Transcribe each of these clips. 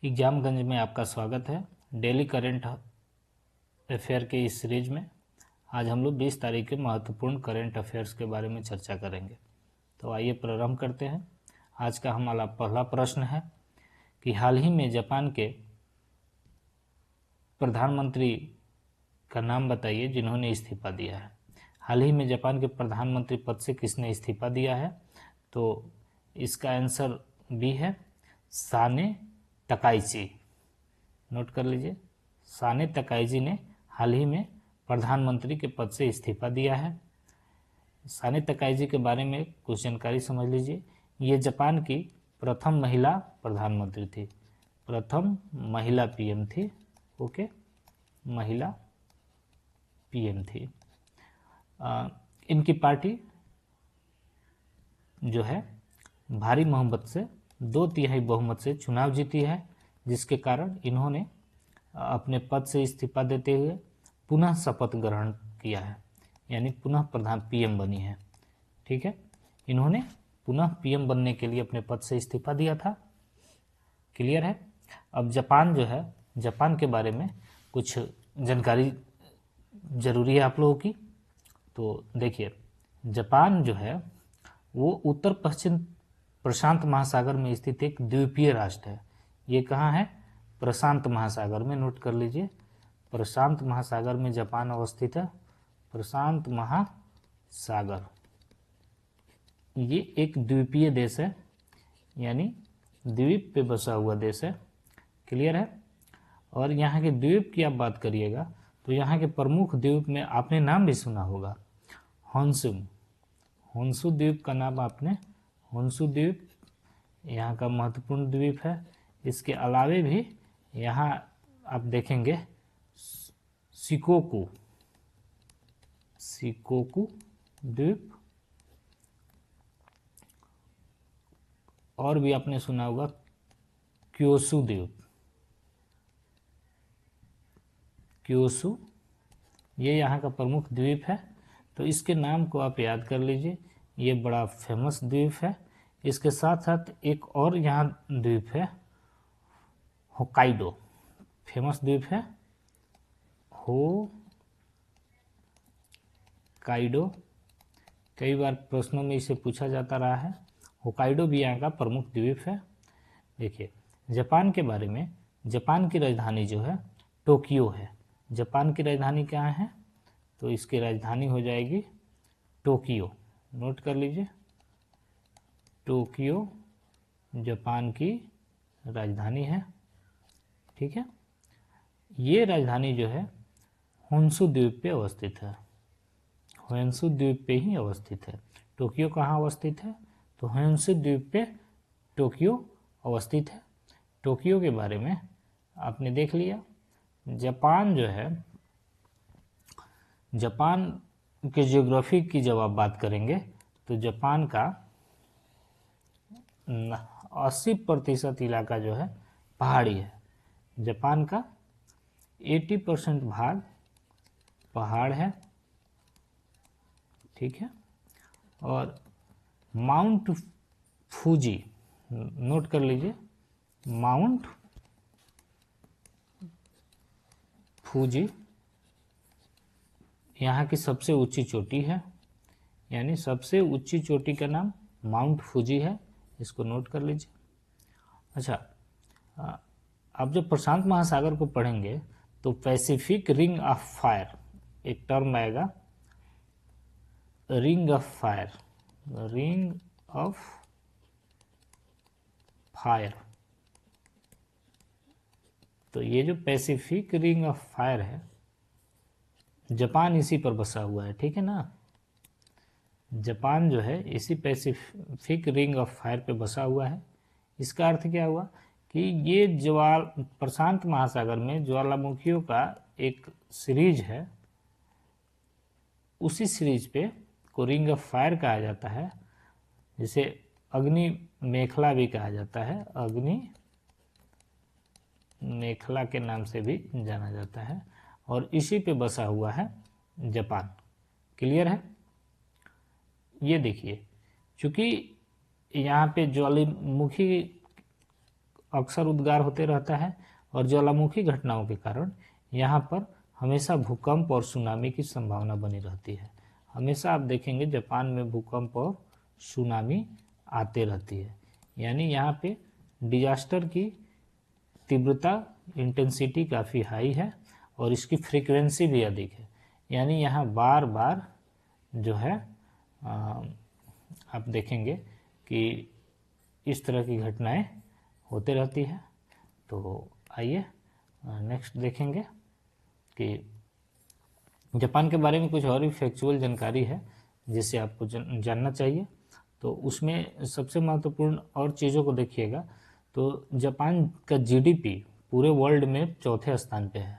एग्जामगंज में आपका स्वागत है। डेली करंट अफेयर के इस सीरीज में आज हम लोग 20 तारीख के महत्वपूर्ण करंट अफेयर्स के बारे में चर्चा करेंगे। तो आइए प्रारंभ करते हैं। आज का हमारा पहला प्रश्न है कि हाल ही में जापान के प्रधानमंत्री का नाम बताइए जिन्होंने इस्तीफा दिया है। हाल ही में जापान के प्रधानमंत्री पद से किसने इस्तीफा दिया है? तो इसका आंसर बी है साने तकाइची। नोट कर लीजिए, साने तकाइची ने हाल ही में प्रधानमंत्री के पद से इस्तीफा दिया है। साने तकाइची के बारे में कुछ जानकारी समझ लीजिए। ये जापान की प्रथम महिला प्रधानमंत्री थी, प्रथम महिला पीएम थी। ओके, महिला पीएम थी। इनकी पार्टी जो है भारी बहुमत से 2/3 बहुमत से चुनाव जीती है, जिसके कारण इन्होंने अपने पद से इस्तीफा देते हुए पुनः शपथ ग्रहण किया है, यानी पुनः प्रधान पीएम बनी है। ठीक है, इन्होंने पुनः पीएम बनने के लिए अपने पद से इस्तीफा दिया था। क्लियर है। अब जापान जो है, जापान के बारे में कुछ जानकारी जरूरी है आप लोगों की। तो देखिए, जापान जो है वो उत्तर पश्चिम प्रशांत महासागर में स्थित एक द्वीपीय राष्ट्र है। ये कहाँ है? प्रशांत महासागर में। नोट कर लीजिए, प्रशांत महासागर में जापान अवस्थित है। प्रशांत महासागर, ये एक द्वीपीय देश है, यानी द्वीप पे बसा हुआ देश है। क्लियर है। और यहाँ के द्वीप की आप बात करिएगा तो यहाँ के प्रमुख द्वीप में आपने नाम भी सुना होगा, होन्शु। होन्शु द्वीप का नाम आपने, होन्शु द्वीप यहाँ का महत्वपूर्ण द्वीप है। इसके अलावे भी यहाँ आप देखेंगे शिकोकू, शिकोकू द्वीप, और भी आपने सुना होगा क्योसु द्वीप, क्योसु, ये यहाँ का प्रमुख द्वीप है। तो इसके नाम को आप याद कर लीजिए, ये बड़ा फेमस द्वीप है। इसके साथ साथ एक और यहाँ द्वीप है, होकाइडो, फेमस द्वीप है होकाइडो। कई बार प्रश्नों में इसे पूछा जाता रहा है। होकाइडो भी यहाँ का प्रमुख द्वीप है। देखिए, जापान के बारे में, जापान की राजधानी जो है टोक्यो है। जापान की राजधानी क्या है? तो इसकी राजधानी हो जाएगी टोक्यो। नोट कर लीजिए, टोक्यो जापान की राजधानी है। ठीक है, ये राजधानी जो है होन्शु द्वीप पे अवस्थित है, होन्शु द्वीप पे ही अवस्थित है। टोक्यो कहाँ अवस्थित है? तो होन्शु द्वीप पे टोक्यो अवस्थित है। टोक्यो के बारे में आपने देख लिया। जापान जो है, जापान के ज्योग्राफी की जब आप बात करेंगे तो जापान का 80% इलाका जो है पहाड़ी है। जापान का 80% भाग पहाड़ है। ठीक है, और माउंट फूजी, नोट कर लीजिए, माउंट फूजी यहाँ की सबसे ऊंची चोटी है, यानी सबसे ऊंची चोटी का नाम माउंट फूजी है। इसको नोट कर लीजिए। अच्छा, आप जब प्रशांत महासागर को पढ़ेंगे तो पैसिफिक रिंग ऑफ फायर एक टर्म आएगा, ring of fire, ring of fire. तो ये जो पैसिफिक रिंग ऑफ फायर है, जापान इसी पर बसा हुआ है। ठीक है ना, जापान जो है इसी पैसिफिक रिंग ऑफ फायर पे बसा हुआ है। इसका अर्थ क्या हुआ कि ये प्रशांत महासागर में ज्वालामुखियों का एक सीरीज है, उसी सीरीज पे को रिंग ऑफ फायर कहा जाता है, जिसे अग्नि मेखला भी कहा जाता है, अग्नि मेखला के नाम से भी जाना जाता है, और इसी पे बसा हुआ है जापान। क्लियर है। ये देखिए, चूंकि यहाँ पे ज्वालामुखी अक्सर उद्गार होते रहता है और ज्वालामुखी घटनाओं के कारण यहाँ पर हमेशा भूकंप और सुनामी की संभावना बनी रहती है। हमेशा आप देखेंगे जापान में भूकंप और सुनामी आते रहती है, यानी यहाँ पे डिजास्टर की तीव्रता इंटेंसिटी काफ़ी हाई है और इसकी फ्रीक्वेंसी भी अधिक है, यानी यहाँ बार बार जो है आप देखेंगे कि इस तरह की घटनाएं होते रहती है। तो आइए नेक्स्ट देखेंगे कि जापान के बारे में कुछ और भी फैक्चुअल जानकारी है जिसे आपको जानना चाहिए। तो उसमें सबसे महत्वपूर्ण और चीज़ों को देखिएगा तो जापान का जीडीपी पूरे वर्ल्ड में चौथे स्थान पे है।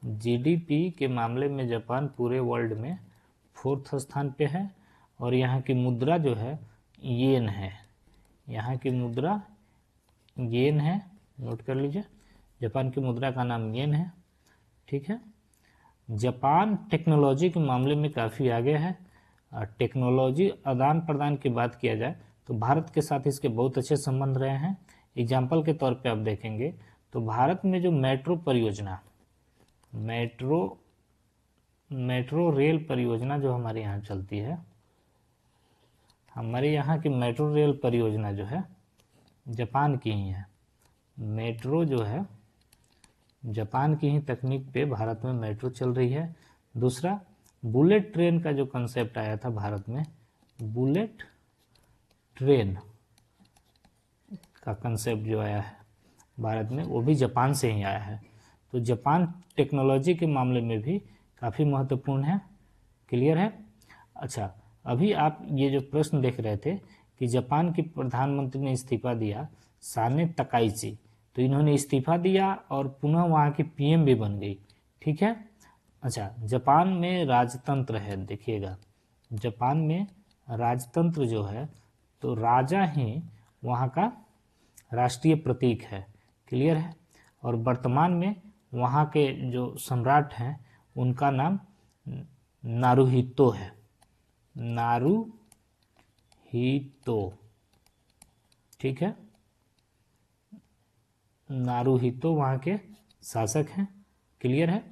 जीडीपी के मामले में जापान पूरे वर्ल्ड में 4th स्थान पे है और यहाँ की मुद्रा जो है येन है। यहाँ की मुद्रा येन है, नोट कर लीजिए, जापान की मुद्रा का नाम येन है। ठीक है, जापान टेक्नोलॉजी के मामले में काफ़ी आगे है। टेक्नोलॉजी आदान प्रदान की बात किया जाए तो भारत के साथ इसके बहुत अच्छे संबंध रहे हैं। एग्जाम्पल के तौर पे आप देखेंगे तो भारत में जो मेट्रो परियोजना, मेट्रो रेल परियोजना जो हमारे यहाँ चलती है, हमारे यहाँ की मेट्रो रेल परियोजना जो है जापान की ही है। मेट्रो जो है जापान की ही तकनीक पे भारत में मेट्रो चल रही है। दूसरा, बुलेट ट्रेन का जो कंसेप्ट आया था भारत में, बुलेट ट्रेन का कंसेप्ट जो आया है भारत में, वो भी जापान से ही आया है। तो जापान टेक्नोलॉजी के मामले में भी काफ़ी महत्वपूर्ण है। क्लियर है? अच्छा, अभी आप ये जो प्रश्न देख रहे थे कि जापान की प्रधानमंत्री ने इस्तीफा दिया, साने तकाइची, तो इन्होंने इस्तीफा दिया और पुनः वहाँ की पीएम भी बन गई। ठीक है। अच्छा, जापान में राजतंत्र है, देखिएगा जापान में राजतंत्र जो है तो राजा ही वहाँ का राष्ट्रीय प्रतीक है। क्लियर है? और वर्तमान में वहाँ के जो सम्राट हैं उनका नाम नारुहितो है, नारुहितो। ठीक है, नारुहितो वहाँ के शासक हैं। क्लियर है?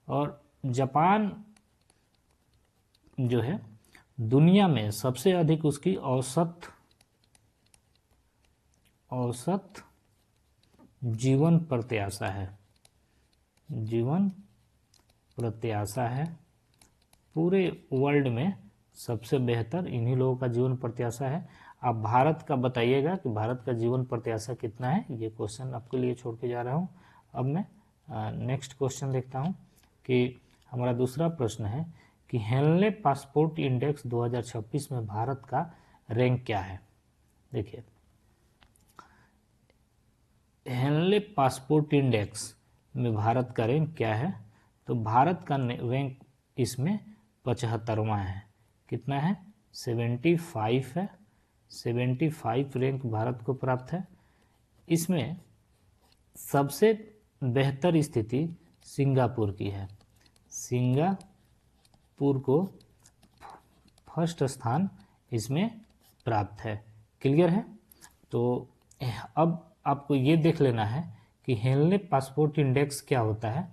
और जापान जो है दुनिया में सबसे अधिक उसकी औसत जीवन प्रत्याशा है, जीवन प्रत्याशा है। पूरे वर्ल्ड में सबसे बेहतर इन्हीं लोगों का जीवन प्रत्याशा है। आप भारत का बताइएगा कि भारत का जीवन प्रत्याशा कितना है, ये क्वेश्चन आपके लिए छोड़ के जा रहा हूँ। अब मैं नेक्स्ट क्वेश्चन देखता हूँ कि हमारा दूसरा प्रश्न है कि हेनले पासपोर्ट इंडेक्स 2026 में भारत का रैंक क्या है। देखिए, हेनले पासपोर्ट इंडेक्स में भारत का रैंक क्या है, तो भारत का रैंक इसमें 75वां है। कितना है? 75 है। 75 रैंक भारत को प्राप्त है। इसमें सबसे बेहतर स्थिति सिंगापुर की है। सिंगापुर को फर्स्ट स्थान इसमें प्राप्त है। क्लियर है? तो अब आपको ये देख लेना है कि हेनले पासपोर्ट इंडेक्स क्या होता है।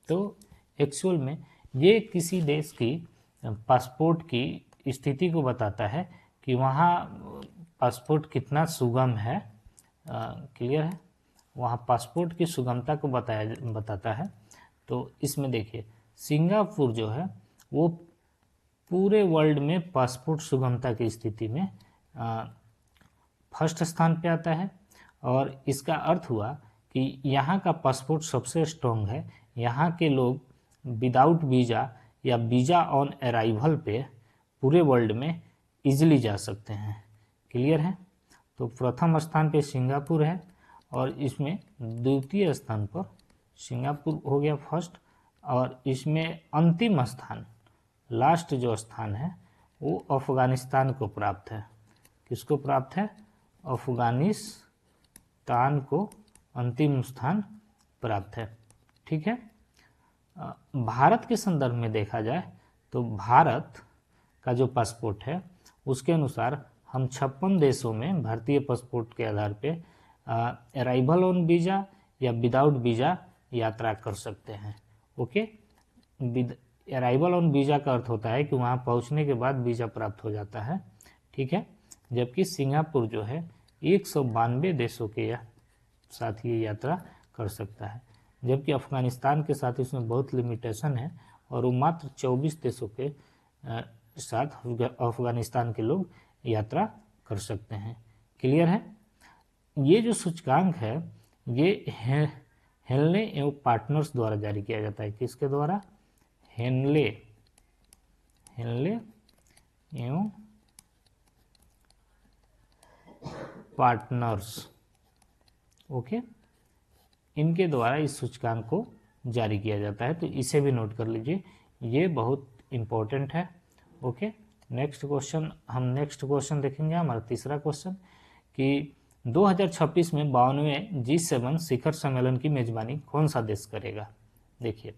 तो एक्चुअल में ये किसी देश की पासपोर्ट की स्थिति को बताता है कि वहाँ पासपोर्ट कितना सुगम है। क्लियर है? वहाँ पासपोर्ट की सुगमता को बताता है। तो इसमें देखिए, सिंगापुर जो है वो पूरे वर्ल्ड में पासपोर्ट सुगमता की स्थिति में फर्स्ट स्थान पे आता है। और इसका अर्थ हुआ कि यहाँ का पासपोर्ट सबसे स्ट्रॉन्ग है। यहाँ के लोग विदाउट वीज़ा या वीज़ा ऑन अराइवल पे पूरे वर्ल्ड में इजीली जा सकते हैं। क्लियर है? तो प्रथम स्थान पे सिंगापुर है और इसमें द्वितीय स्थान पर सिंगापुर हो गया फर्स्ट, और इसमें अंतिम स्थान, लास्ट जो स्थान है वो अफगानिस्तान को प्राप्त है। किसको प्राप्त है? अफगानिस्तान को अंतिम स्थान प्राप्त है। ठीक है। भारत के संदर्भ में देखा जाए तो भारत का जो पासपोर्ट है उसके अनुसार हम 56 देशों में भारतीय पासपोर्ट के आधार पे अराइवल ऑन वीज़ा या विदाउट वीज़ा यात्रा कर सकते हैं। ओके, अराइवल ऑन वीज़ा का अर्थ होता है कि वहाँ पहुँचने के बाद वीज़ा प्राप्त हो जाता है, ठीक है। जबकि सिंगापुर जो है 192 देशों के साथ ये यात्रा कर सकता है, जबकि अफगानिस्तान के साथ इसमें बहुत लिमिटेशन है और वो मात्र 24 देशों के साथ अफगानिस्तान के लोग यात्रा कर सकते हैं। क्लियर है। ये जो सूचकांक है ये हेनले एवं पार्टनर्स द्वारा जारी किया जाता है। किसके द्वारा? हेनले एवं पार्टनर्स, ओके, इनके द्वारा इस सूचकांक को जारी किया जाता है। तो इसे भी नोट कर लीजिए, ये बहुत इंपॉर्टेंट है। ओके, नेक्स्ट क्वेश्चन देखेंगे हमारा तीसरा क्वेश्चन कि 2026 में 52वें G7 शिखर सम्मेलन की मेजबानी कौन सा देश करेगा। देखिए,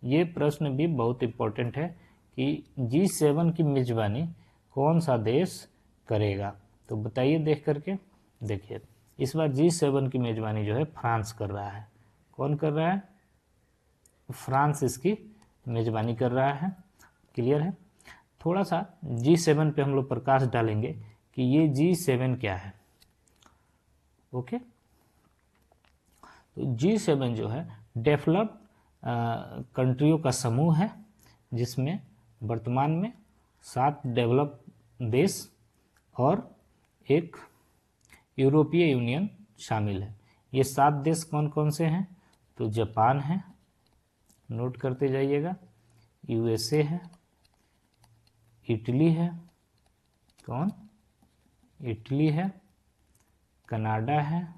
ये प्रश्न भी बहुत इंपॉर्टेंट है कि G7 की मेजबानी कौन सा देश करेगा। तो बताइए देख करके। देखिए, इस बार G7 की मेजबानी जो है फ्रांस कर रहा है। कौन कर रहा है? फ्रांस इसकी मेजबानी कर रहा है। क्लियर है। थोड़ा सा G7 पे हम लोग प्रकाश डालेंगे कि ये G7 क्या है। ओके, तो G7 जो है डेवलप्ड कंट्रियों का समूह है, जिसमें वर्तमान में 7 डेवलप देश और एक यूरोपीय यूनियन शामिल है। ये 7 देश कौन कौन से हैं? तो जापान है, नोट करते जाइएगा, USA है, इटली है, कौन? इटली है, कनाडा है,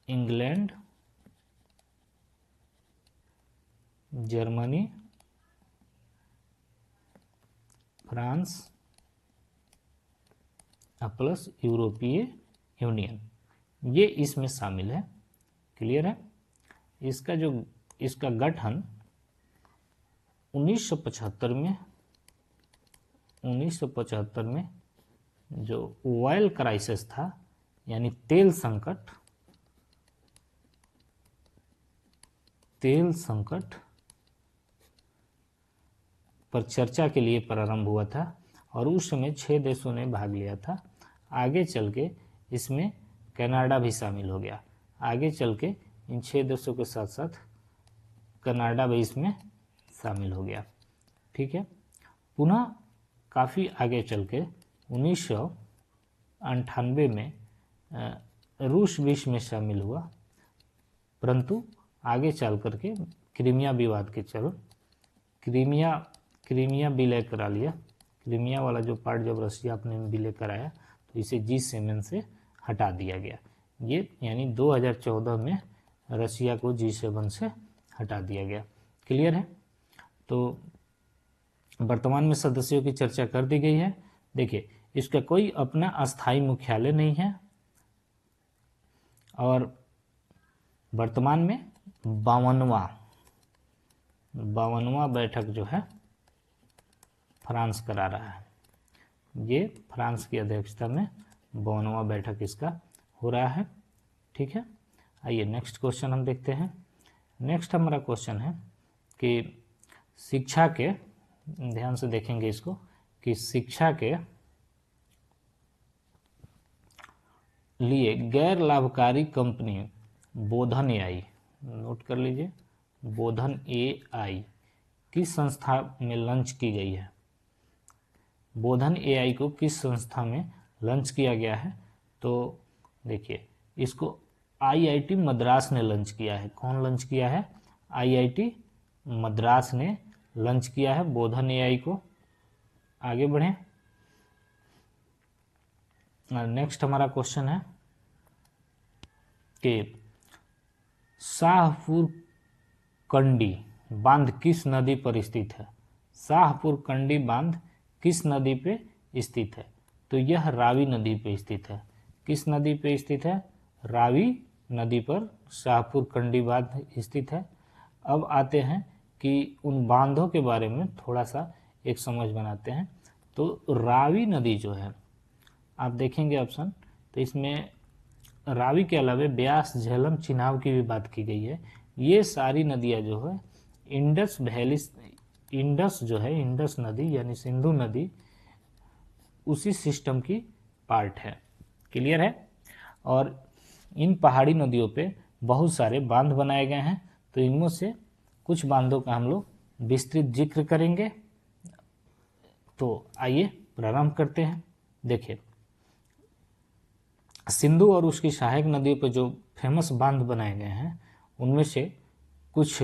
इंग्लैंड, जर्मनी, फ्रांस प्लस यूरोपीय यूनियन, ये इसमें शामिल है। क्लियर है। इसका गठन 1975 में जो ऑयल क्राइसिस था, यानी तेल संकट पर चर्चा के लिए प्रारंभ हुआ था और उस समय 6 देशों ने भाग लिया था। आगे चल के इसमें कनाडा भी शामिल हो गया। आगे चल के इन 6 देशों के साथ साथ कनाडा भी इसमें शामिल हो गया। ठीक है। पुनः काफ़ी आगे चल के 1998 में रूस भी इसमें शामिल हुआ, परंतु आगे चल करके क्रीमिया विवाद के चल क्रीमिया विलय करा लिया। क्रीमिया वाला जो पार्ट जब रशिया अपने विलय कराया तो इसे G7 से हटा दिया गया। ये यानी 2014 में रशिया को G7 से हटा दिया गया। क्लियर है। तो वर्तमान में सदस्यों की चर्चा कर दी गई है। देखिए, इसका कोई अपना अस्थायी मुख्यालय नहीं है और वर्तमान में 52वां बैठक जो है फ्रांस करा रहा है। ये फ्रांस की अध्यक्षता में 52वां बैठक इसका हो रहा है। ठीक है। आइए नेक्स्ट क्वेश्चन हम देखते हैं। नेक्स्ट हमारा क्वेश्चन है कि शिक्षा के, ध्यान से देखेंगे इसको, कि शिक्षा के लिए गैर लाभकारी कंपनी बोधन AI, नोट कर लीजिए, बोधन AI किस संस्था में लॉन्च की गई है। बोधन AI को किस संस्था में लॉन्च किया गया है? तो देखिए, इसको IIT मद्रास ने लॉन्च किया है। कौन लॉन्च किया है? IIT मद्रास ने लॉन्च किया है बोधन AI को। आगे बढ़ें। नेक्स्ट हमारा क्वेश्चन है कि शाहपुर कंडी बांध किस नदी पर स्थित है। शाहपुर कंडी बांध किस नदी पे स्थित है? तो यह रावी नदी पे स्थित है। किस नदी पे स्थित है? रावी नदी पर शाहपुर कंडी बांध स्थित है। अब आते हैं कि उन बांधों के बारे में थोड़ा सा एक समझ बनाते हैं। तो रावी नदी जो है आप देखेंगे ऑप्शन, तो इसमें रावी के अलावा ब्यास, झेलम, चिनाब की भी बात की गई है। ये सारी नदियाँ जो है इंडस वैली, इंडस जो है, इंडस नदी यानी सिंधु नदी उसी सिस्टम की पार्ट है। क्लियर है। और इन पहाड़ी नदियों पे बहुत सारे बांध बनाए गए हैं, तो इनमें से कुछ बांधों का हम लोग विस्तृत जिक्र करेंगे। तो आइए प्रारंभ करते हैं। देखिए, सिंधु और उसकी सहायक नदियों पर जो फेमस बांध बनाए गए हैं उनमें से कुछ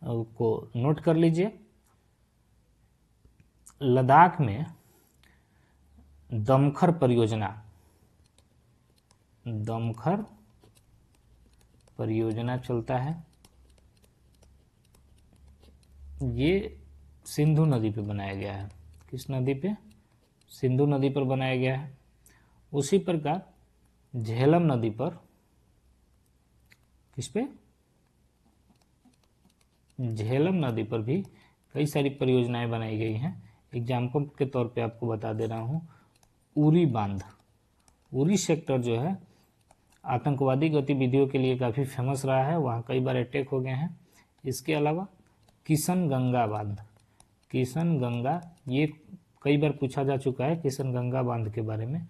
को नोट कर लीजिए। लद्दाख में दमखर परियोजना, दमखर परियोजना चलता है। ये सिंधु नदी पे बनाया गया है। किस नदी पे? सिंधु नदी पर बनाया गया है। उसी प्रकार झेलम नदी पर, किस पे? झेलम नदी पर भी कई सारी परियोजनाएं बनाई गई हैं। एग्जाम्पल के तौर पे आपको बता दे रहा हूँ, उरी बांध। उरी सेक्टर जो है आतंकवादी गतिविधियों के लिए काफ़ी फेमस रहा है, वहाँ कई बार अटैक हो गए हैं। इसके अलावा किशन गंगा बांध, किशन गंगा, ये कई बार पूछा जा चुका है किशन गंगा बांध के बारे में।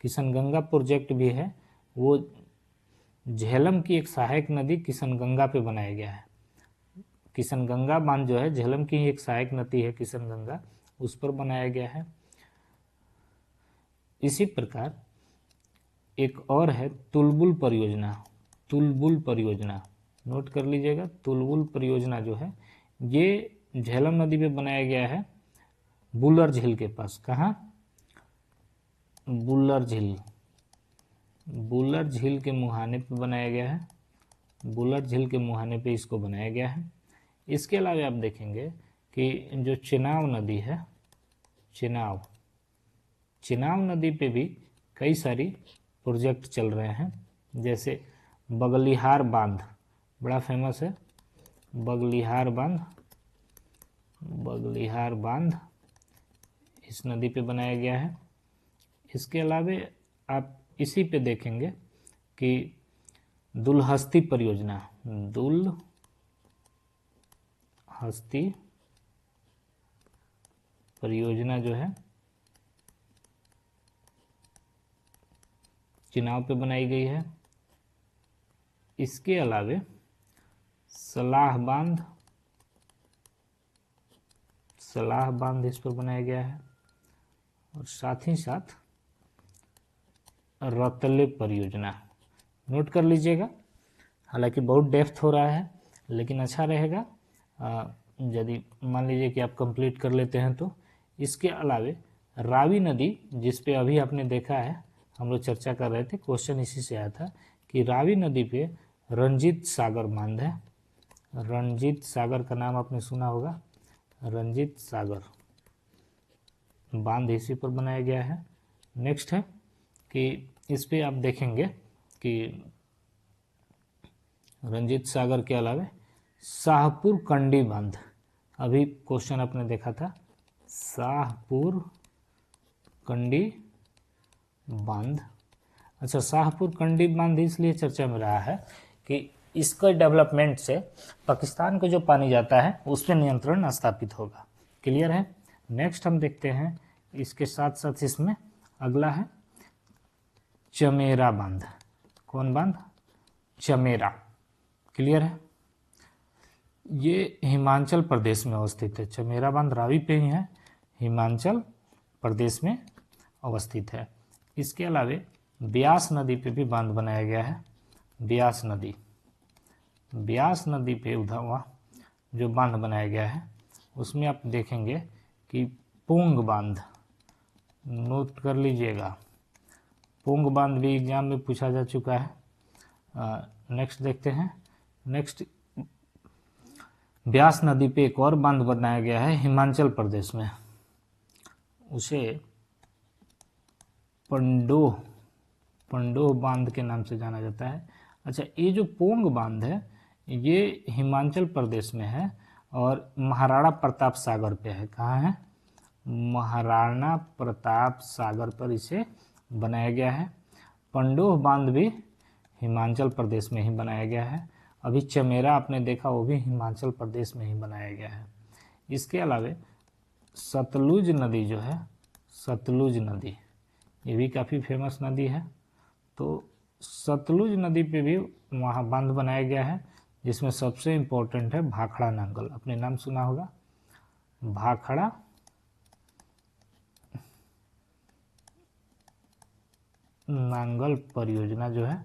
किशन गंगा प्रोजेक्ट भी है, वो झेलम की एक सहायक नदी किशन गंगा पे बनाया गया है। किशन गंगा बांध जो है झेलम की एक सहायक नदी है किशन गंगा, उस पर बनाया गया है। इसी प्रकार एक और है तुलबुल परियोजना। तुलबुल परियोजना नोट कर लीजिएगा। तुलबुल परियोजना जो है ये झेलम नदी पे बनाया गया है, बुलर झील के पास। कहाँ? बुलर झील, बुलर झील के मुहाने पे बनाया गया है। बुलर झील के मुहाने पे इसको बनाया गया है। इसके अलावा आप देखेंगे कि जो चिनाब नदी है, चिनाब, चिनाब नदी पे भी कई सारी प्रोजेक्ट चल रहे हैं। जैसे बगलिहार बांध बड़ा फेमस है, बगलिहार बांध, बगलिहार बांध इस नदी पे बनाया गया है। इसके अलावा आप इसी पे देखेंगे कि दुलहस्ती परियोजना, दुलहस्ती परियोजना जो है चिनाब पे बनाई गई है। इसके अलावा सलाह बांध, सलाह बांध इस पर बनाया गया है। और साथ ही साथ रतले परियोजना नोट कर लीजिएगा। हालांकि बहुत डेप्थ हो रहा है, लेकिन अच्छा रहेगा यदि मान लीजिए कि आप कंप्लीट कर लेते हैं तो। इसके अलावा रावी नदी, जिस पे अभी आपने देखा है हम लोग चर्चा कर रहे थे, क्वेश्चन इसी से आया था कि रावी नदी पे रंजीत सागर बांध है। रंजीत सागर का नाम आपने सुना होगा, रंजीत सागर बांध इसी पर बनाया गया है। नेक्स्ट है कि इस पे आप देखेंगे कि रंजीत सागर के अलावा शाहपुर कंडी बांध, अभी क्वेश्चन आपने देखा था, शाहपुर कंडी बांध। अच्छा, शाहपुर कंडी बांध इसलिए चर्चा में रहा है कि इसका डेवलपमेंट से पाकिस्तान को जो पानी जाता है उस पर नियंत्रण स्थापित होगा। क्लियर है। नेक्स्ट हम देखते हैं, इसके साथ साथ इसमें अगला है चमेरा बांध। कौन बांध? चमेरा। क्लियर है। ये हिमाचल प्रदेश में अवस्थित है। चमेरा बांध रावी पे ही है, हिमाचल प्रदेश में अवस्थित है। इसके अलावा ब्यास नदी पे भी बांध बनाया गया है। ब्यास नदी, ब्यास नदी पे उधर वहाँ जो बांध बनाया गया है उसमें आप देखेंगे कि पोंग बांध, नोट कर लीजिएगा। पोंग बांध भी एग्जाम में पूछा जा चुका है। नेक्स्ट देखते हैं। नेक्स्ट ब्यास नदी पे एक और बांध बनाया गया है हिमाचल प्रदेश में, उसे पंडोह बांध के नाम से जाना जाता है। अच्छा, ये जो पोंग बांध है ये हिमाचल प्रदेश में है और महाराणा प्रताप सागर पे है। कहाँ है? महाराणा प्रताप सागर पर इसे बनाया गया है। पंडोह बांध भी हिमाचल प्रदेश में ही बनाया गया है। अभी चमेरा आपने देखा, वो भी हिमाचल प्रदेश में ही बनाया गया है। इसके अलावा सतलुज नदी जो है, सतलुज नदी, ये भी काफ़ी फेमस नदी है। तो सतलुज नदी पे भी वहाँ बांध बनाया गया है, जिसमें सबसे इम्पोर्टेंट है भाखड़ा नांगल। आपने नाम सुना होगा, भाखड़ा नांगल परियोजना जो है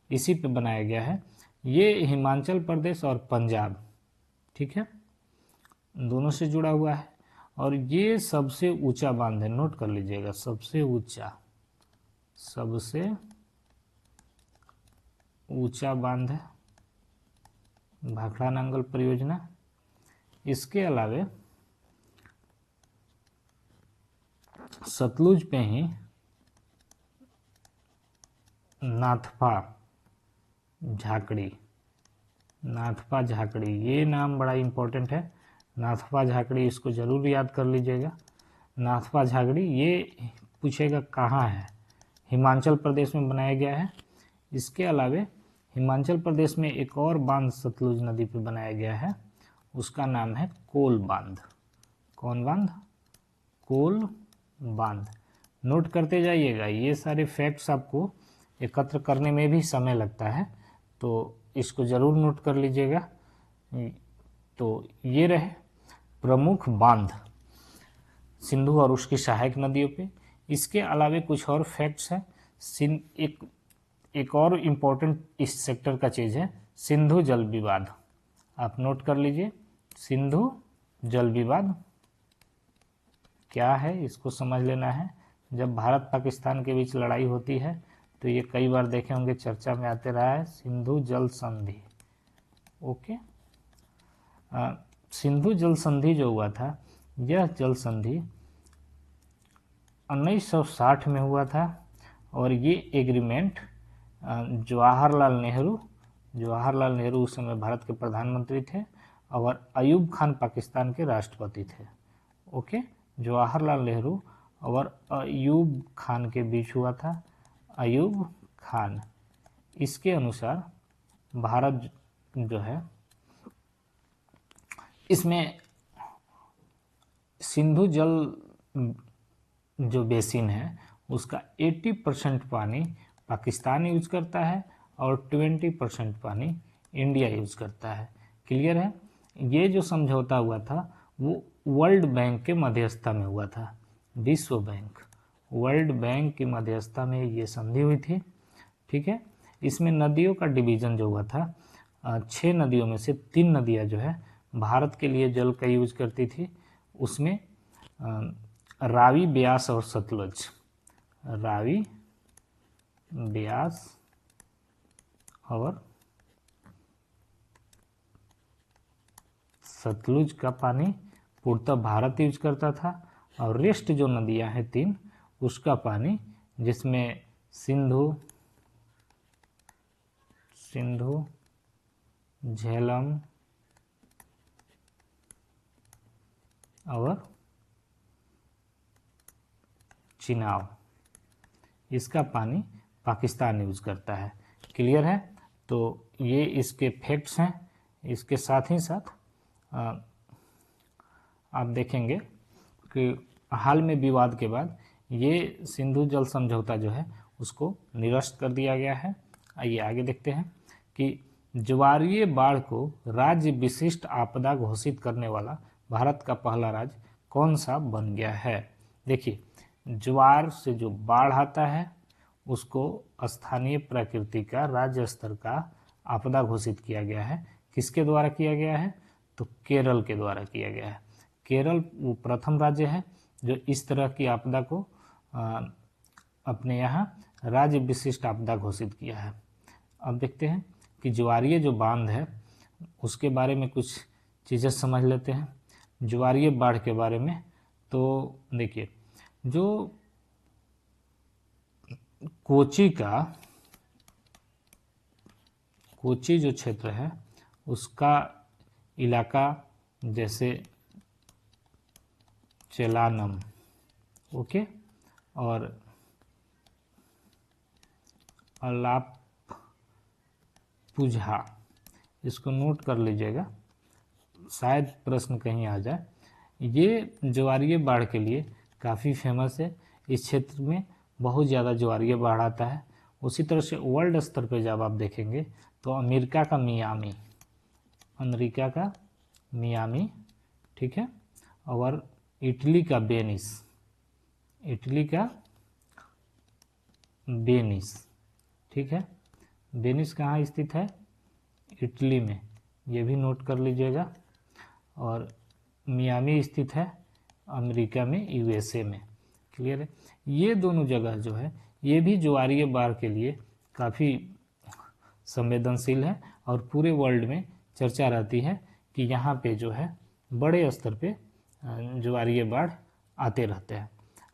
इसी पे बनाया गया है। ये हिमाचल प्रदेश और पंजाब, ठीक है, दोनों से जुड़ा हुआ है। और ये सबसे ऊंचा बांध है, नोट कर लीजिएगा, सबसे ऊंचा बांध है भाखड़ा नांगल परियोजना। इसके अलावे सतलुज पे ही नाथपा झाकड़ी, ये नाम बड़ा इम्पोर्टेंट है। नाथपा झाकड़ी, इसको ज़रूर याद कर लीजिएगा। नाथपा झाकड़ी ये पूछेगा कहाँ है, हिमाचल प्रदेश में बनाया गया है। इसके अलावे हिमाचल प्रदेश में एक और बांध सतलुज नदी पर बनाया गया है, उसका नाम है कोल बांध। कौन बांध? कोल बांध। नोट करते जाइएगा, ये सारे फैक्ट्स आपको एकत्र करने में भी समय लगता है, तो इसको ज़रूर नोट कर लीजिएगा। तो ये रहे प्रमुख बांध सिंधु और उसकी सहायक नदियों पे। इसके अलावे कुछ और फैक्ट्स हैं। एक और इम्पोर्टेंट इस सेक्टर का चीज़ है सिंधु जल विवाद। आप नोट कर लीजिए, सिंधु जल विवाद क्या है, इसको समझ लेना है। जब भारत पाकिस्तान के बीच लड़ाई होती है तो ये कई बार देखे होंगे चर्चा में आते रहा है, सिंधु जल संधि। ओके, सिंधु जल संधि जो हुआ था, यह जल संधि 1960 में हुआ था। और ये एग्रीमेंट जवाहरलाल नेहरू उस समय भारत के प्रधानमंत्री थे और अयूब खान पाकिस्तान के राष्ट्रपति थे। ओके, जवाहरलाल नेहरू और अयूब खान के बीच हुआ था। अयूब खान, इसके अनुसार भारत जो है इसमें सिंधु जल जो बेसिन है उसका 80% पानी पाकिस्तान यूज करता है और 20% पानी इंडिया यूज करता है। क्लियर है? ये जो समझौता हुआ था वो वर्ल्ड बैंक के मध्यस्थता में हुआ था। विश्व बैंक, वर्ल्ड बैंक की मध्यस्थता में ये संधि हुई थी। ठीक है, इसमें नदियों का डिवीज़न जो हुआ था, 6 नदियों में से 3 नदियाँ जो है भारत के लिए जल का यूज करती थी। उसमें रावी, ब्यास और सतलुज। रावी, ब्यास और सतलुज का पानी पूर्णतः भारत यूज करता था और रेस्ट जो नदियां हैं 3, उसका पानी जिसमें सिंधु, झेलम और चिनाब, इसका पानी पाकिस्तान यूज करता है। क्लियर है? तो ये इसके फैक्ट्स हैं। इसके साथ ही साथ आप देखेंगे कि हाल में विवाद के बाद ये सिंधु जल समझौता जो है उसको निरस्त कर दिया गया है। आइए आगे देखते हैं कि ज्वारीय बाढ़ को राज्य विशिष्ट आपदा घोषित करने वाला भारत का पहला राज्य कौन सा बन गया है। देखिए, ज्वार से जो बाढ़ आता है उसको स्थानीय प्रकृति का राज्य स्तर का आपदा घोषित किया गया है। किसके द्वारा किया गया है? तो केरल के द्वारा किया गया है। केरल वो प्रथम राज्य है जो इस तरह की आपदा को अपने यहाँ राज्य विशिष्ट आपदा घोषित किया है। अब देखते हैं कि ज्वारीय जो बांध है उसके बारे में कुछ चीज़ें समझ लेते हैं। ज्वारीय बाढ़ के बारे में तो देखिए, जो कोची जो क्षेत्र है उसका इलाका, जैसे चेलानम, ओके, और अलापुझा, इसको नोट कर लीजिएगा, शायद प्रश्न कहीं आ जाए। ये ज्वारीय बाढ़ के लिए काफ़ी फेमस है, इस क्षेत्र में बहुत ज़्यादा ज्वारीय बाढ़ आता है। उसी तरह से वर्ल्ड स्तर पे जब आप देखेंगे तो अमेरिका का मियामी, अमेरिका का मियामी, ठीक है, और इटली का वेनिस, इटली का वेनिस, ठीक है। वेनिस कहाँ स्थित है? इटली में, ये भी नोट कर लीजिएगा। और मियामी स्थित है अमेरिका में, यूएसए में। क्लियर है? ये दोनों जगह जो है ये भी ज्वारीय बाढ़ के लिए काफ़ी संवेदनशील है और पूरे वर्ल्ड में चर्चा रहती है कि यहाँ पे जो है बड़े स्तर पे ज्वारीय बाढ़ आते रहते हैं।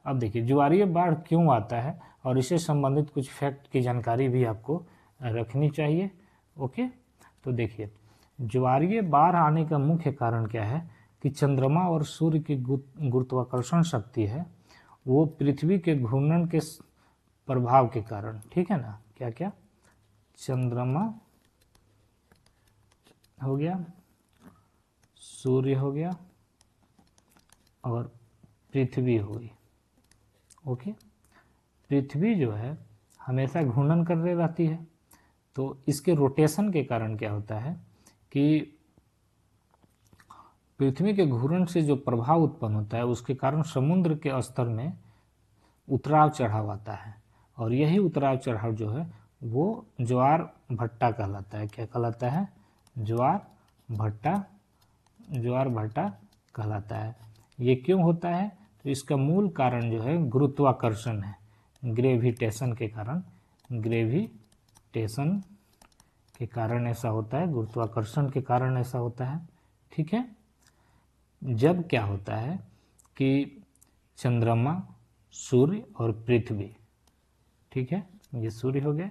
अब देखिए ज्वारीय बाढ़ क्यों आता है और इससे संबंधित कुछ फैक्ट की जानकारी भी आपको रखनी चाहिए। ओके, तो देखिए ज्वारीय बाढ़ आने का मुख्य कारण क्या है कि चंद्रमा और सूर्य की गुरुत्वाकर्षण शक्ति है वो पृथ्वी के घूर्णन के प्रभाव के कारण, ठीक है ना, क्या क्या, चंद्रमा हो गया, सूर्य हो गया और पृथ्वी हो गई। ओके, पृथ्वी जो है हमेशा घूर्णन कर रही रहती है, तो इसके रोटेशन के कारण क्या होता है कि पृथ्वी के घूर्णन से जो प्रभाव उत्पन्न होता है उसके कारण समुद्र के स्तर में उतराव चढ़ाव आता है और यही उतराव चढ़ाव जो है वो ज्वार भट्टा कहलाता है। क्या कहलाता है? ज्वार भट्टा, ज्वार भट्टा कहलाता है। ये क्यों होता है? तो इसका मूल कारण जो है गुरुत्वाकर्षण है, ग्रेविटेशन के कारण, ग्रेविटेशन के कारण ऐसा होता है, गुरुत्वाकर्षण के कारण ऐसा होता है। ठीक है, जब क्या होता है कि चंद्रमा, सूर्य और पृथ्वी, ठीक है, ये सूर्य हो गए,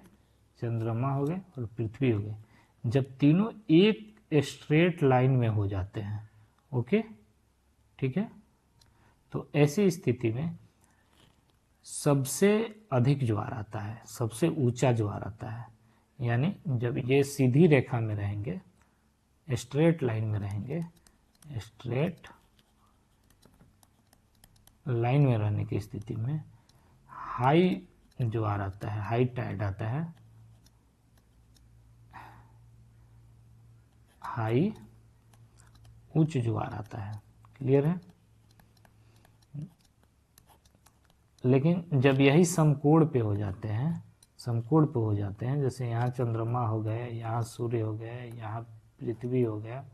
चंद्रमा हो गए और पृथ्वी हो गए, जब तीनों एक स्ट्रेट लाइन में हो जाते हैं, ओके, ठीक है, तो ऐसी स्थिति में सबसे अधिक ज्वार आता है, सबसे ऊंचा ज्वार आता है। यानी जब ये सीधी रेखा में रहेंगे, स्ट्रेट लाइन में रहेंगे, स्ट्रेट लाइन में रहने की स्थिति में हाई ज्वार आता है, हाई टाइड आता है, हाई उच्च ज्वार आता है। क्लियर है? लेकिन जब यही समकोण पे हो जाते हैं, समकोण पे हो जाते हैं, जैसे यहाँ चंद्रमा हो गए, यहाँ सूर्य हो गए, यहाँ पृथ्वी हो गया,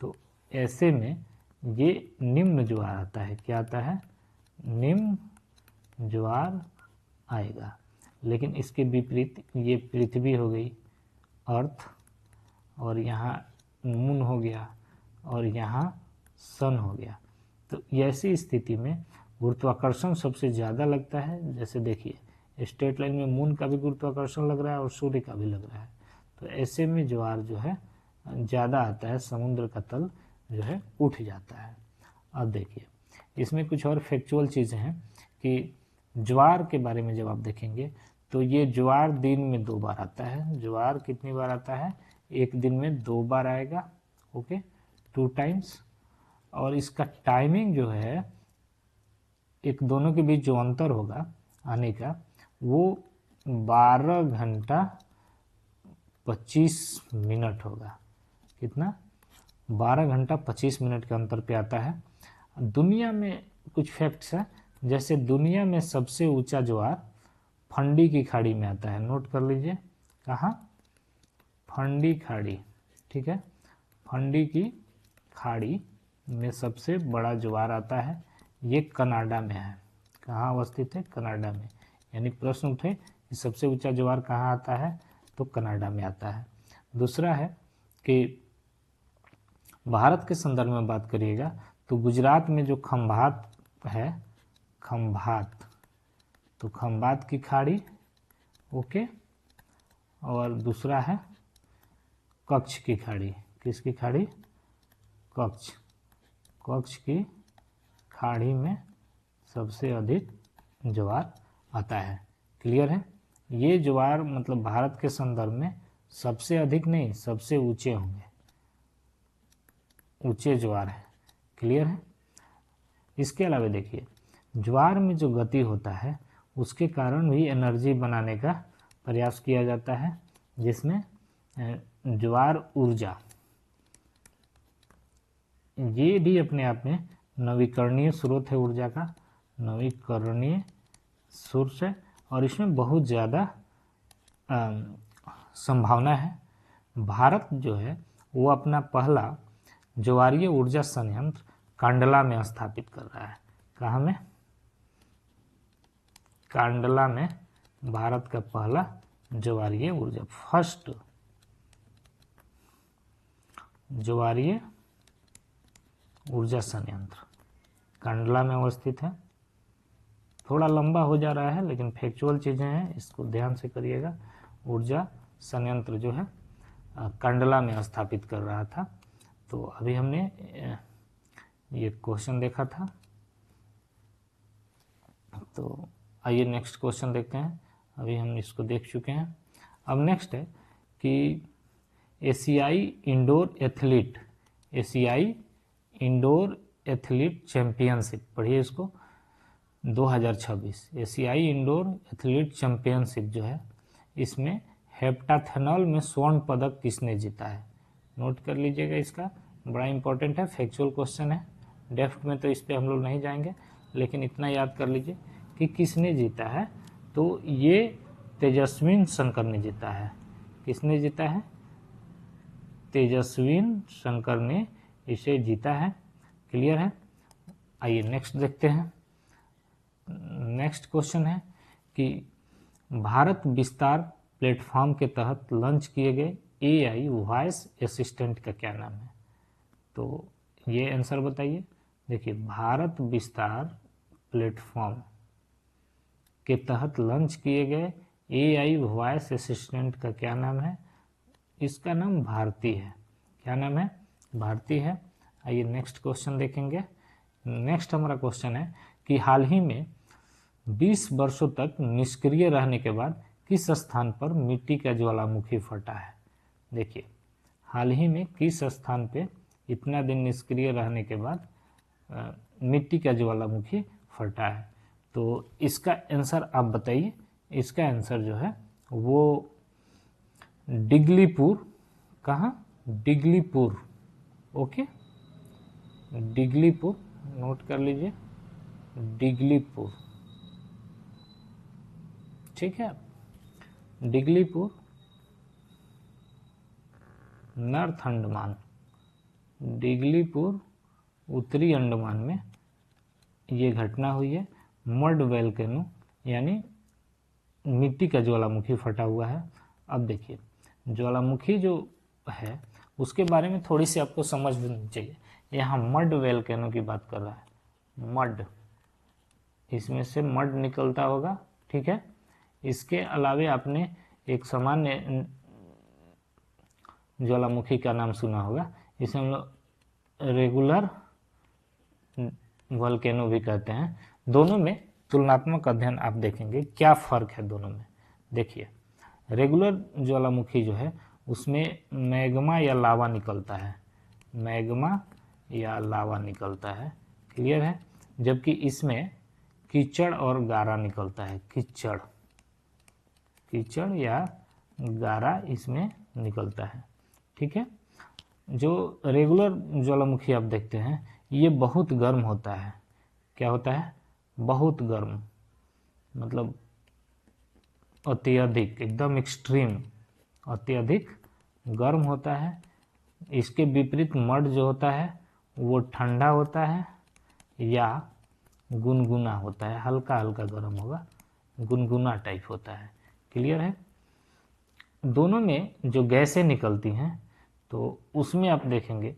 तो ऐसे में ये निम्न ज्वार आता है। क्या आता है? निम्न ज्वार आएगा। लेकिन इसके विपरीत ये पृथ्वी हो गई, अर्थ, और यहाँ मून हो गया और यहाँ सन हो गया, तो ऐसी स्थिति में गुरुत्वाकर्षण सबसे ज़्यादा लगता है। जैसे देखिए स्ट्रेट लाइन में मून का भी गुरुत्वाकर्षण लग रहा है और सूर्य का भी लग रहा है, तो ऐसे में ज्वार जो है ज़्यादा आता है, समुद्र का तल जो है उठ जाता है। अब देखिए इसमें कुछ और फैक्चुअल चीज़ें हैं कि ज्वार के बारे में जब आप देखेंगे तो ये ज्वार दिन में 2 बार आता है। ज्वार कितनी बार आता है? एक दिन में 2 बार आएगा, ओके, 2 टाइम्स। और इसका टाइमिंग जो है, एक दोनों के बीच जो अंतर होगा आने का, वो 12 घंटा 25 मिनट होगा। कितना? 12 घंटा 25 मिनट के अंतर पे आता है। दुनिया में कुछ फैक्ट्स हैं, जैसे दुनिया में सबसे ऊंचा ज्वार फंडी की खाड़ी में आता है। नोट कर लीजिए, कहाँ? फंडी खाड़ी, ठीक है, फंडी की खाड़ी में सबसे बड़ा ज्वार आता है। ये कनाडा में है। कहाँ अवस्थित है? कनाडा में। यानी प्रश्न उठे कि सबसे ऊंचा ज्वार कहाँ आता है, तो कनाडा में आता है। दूसरा है कि भारत के संदर्भ में बात करिएगा तो गुजरात में जो खंभात है, खंभात, तो खंभात की खाड़ी, ओके, और दूसरा है कच्छ की खाड़ी। किसकी खाड़ी? कच्छ, कच्छ की खाड़ी में सबसे अधिक ज्वार आता है। क्लियर है? ये ज्वार मतलब भारत के संदर्भ में सबसे अधिक नहीं, सबसे ऊंचे होंगे, ऊंचे ज्वार है। क्लियर है। इसके अलावा देखिए ज्वार में जो गति होता है उसके कारण भी एनर्जी बनाने का प्रयास किया जाता है, जिसमें ज्वार ऊर्जा, ये भी अपने आप में नवीकरणीय स्रोत है ऊर्जा का, नवीकरणीय सोर्स है, और इसमें बहुत ज़्यादा संभावना है। भारत जो है वो अपना पहला ज्वारीय ऊर्जा संयंत्र कांडला में स्थापित कर रहा है। कहाँ में? कांडला में भारत का पहला ज्वारीय ऊर्जा, फर्स्ट ज्वारीय ऊर्जा संयंत्र कांडला में अवस्थित है। थोड़ा लंबा हो जा रहा है लेकिन फैक्चुअल चीज़ें हैं, इसको ध्यान से करिएगा। ऊर्जा संयंत्र जो है कांडला में स्थापित कर रहा था। तो अभी हमने ये क्वेश्चन देखा था, तो आइए नेक्स्ट क्वेश्चन देखते हैं। अभी हम इसको देख चुके हैं। अब नेक्स्ट है कि एशियाई इंडोर एथलीट, एशियाई इंडोर एथलीट चैंपियनशिप, पढ़िए इसको, 2026 एशियाई इंडोर एथलीट चैंपियनशिप जो है, इसमें हेप्टाथेनॉल में स्वर्ण पदक किसने जीता है? नोट कर लीजिएगा, इसका बड़ा इंपॉर्टेंट है, फैक्चुअल क्वेश्चन है। डेप्थ में तो इस पर हम लोग नहीं जाएंगे, लेकिन इतना याद कर लीजिए कि किसने जीता है। तो ये तेजस्विन शंकर ने जीता है। किसने जीता है? तेजस्विन शंकर ने इसे जीता है। क्लियर है। आइए नेक्स्ट देखते हैं। नेक्स्ट क्वेश्चन है कि भारत विस्तार प्लेटफॉर्म के तहत लॉन्च किए गए एआई वॉइस असिस्टेंट का क्या नाम है? तो ये आंसर बताइए। देखिए, भारत विस्तार प्लेटफॉर्म के तहत लॉन्च किए गए एआई वॉइस असिस्टेंट का क्या नाम है? इसका नाम भारती है। क्या नाम है? भारती है। आइए नेक्स्ट क्वेश्चन देखेंगे। नेक्स्ट हमारा क्वेश्चन है कि हाल ही में 20 वर्षों तक निष्क्रिय रहने के बाद किस स्थान पर मिट्टी का ज्वालामुखी फटा है? देखिए, हाल ही में किस स्थान पे इतना दिन निष्क्रिय रहने के बाद मिट्टी का ज्वालामुखी फटा है? तो इसका आंसर आप बताइए। इसका आंसर जो है वो डिगलीपुर, कहाँ? डिगलीपुर। ओके, डिगलीपुर, नोट कर लीजिए, डिगलीपुर। ठीक है, डिगलीपुर, नॉर्थ अंडमान, डिगलीपुर उत्तरी अंडमान में ये घटना हुई है। मड वोल्केनो यानी मिट्टी का ज्वालामुखी फटा हुआ है। अब देखिए, ज्वालामुखी जो है उसके बारे में थोड़ी सी आपको समझ चाहिए। यहाँ मड वोल्केनो की बात कर रहा है। मड, इसमें से मड निकलता होगा। ठीक है। इसके अलावे आपने एक सामान्य ज्वालामुखी का नाम सुना होगा, इसे हम लोग रेगुलर वोल्केनो भी कहते हैं। दोनों में तुलनात्मक अध्ययन आप देखेंगे क्या फ़र्क है दोनों में। देखिए, रेगुलर ज्वालामुखी जो है उसमें मैग्मा या लावा निकलता है, मैग्मा या लावा निकलता है। क्लियर है। जबकि इसमें कीचड़ और गारा निकलता है। कीचड़, कीचड़ या गारा इसमें निकलता है। ठीक है। जो रेगुलर ज्वालामुखी आप देखते हैं ये बहुत गर्म होता है। क्या होता है? बहुत गर्म, मतलब अत्यधिक, एकदम एक्सट्रीम, अत्यधिक गर्म होता है। इसके विपरीत मड जो होता है वो ठंडा होता है या गुनगुना होता है, हल्का हल्का गर्म होगा, गुनगुना टाइप होता है। क्लियर है। दोनों में जो गैसें निकलती हैं तो उसमें आप देखेंगे,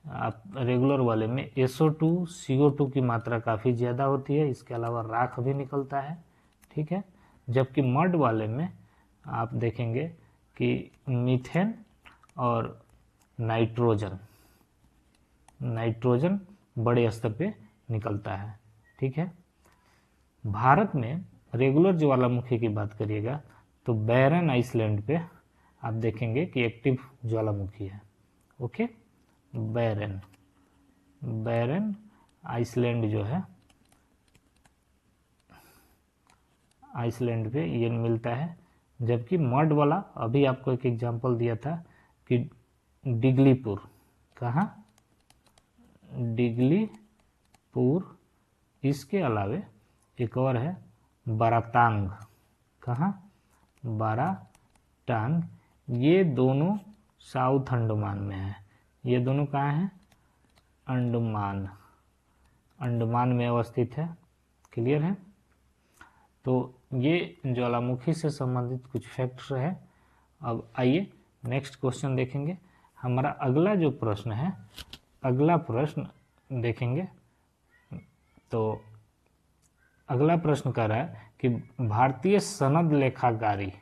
आप रेगुलर वाले में SO2 CO2 की मात्रा काफ़ी ज़्यादा होती है। इसके अलावा राख भी निकलता है। ठीक है। जबकि मड वाले में आप देखेंगे कि मीथेन और नाइट्रोजन, नाइट्रोजन बड़े स्तर पे निकलता है। ठीक है। भारत में रेगुलर ज्वालामुखी की बात करिएगा तो बैरन आइसलैंड पे आप देखेंगे कि एक्टिव ज्वालामुखी है। ओके, बैरन आइसलैंड जो है, आइसलैंड पे ये मिलता है। जबकि मड वाला अभी आपको एक एग्जांपल दिया था कि डिगलीपुर, कहाँ, डिगलीपुर, इसके अलावे एक और है बारातांग, कहाँ, बाराटांग, ये दोनों साउथ अंडमान में है। ये दोनों कहाँ हैं, अंडमान में अवस्थित है। क्लियर है। तो ये ज्वालामुखी से संबंधित कुछ फैक्ट्स है। अब आइए नेक्स्ट क्वेश्चन देखेंगे। हमारा अगला जो प्रश्न है, अगला प्रश्न देखेंगे तो अगला प्रश्न कह रहा है कि भारतीय सनद लेखाकारी,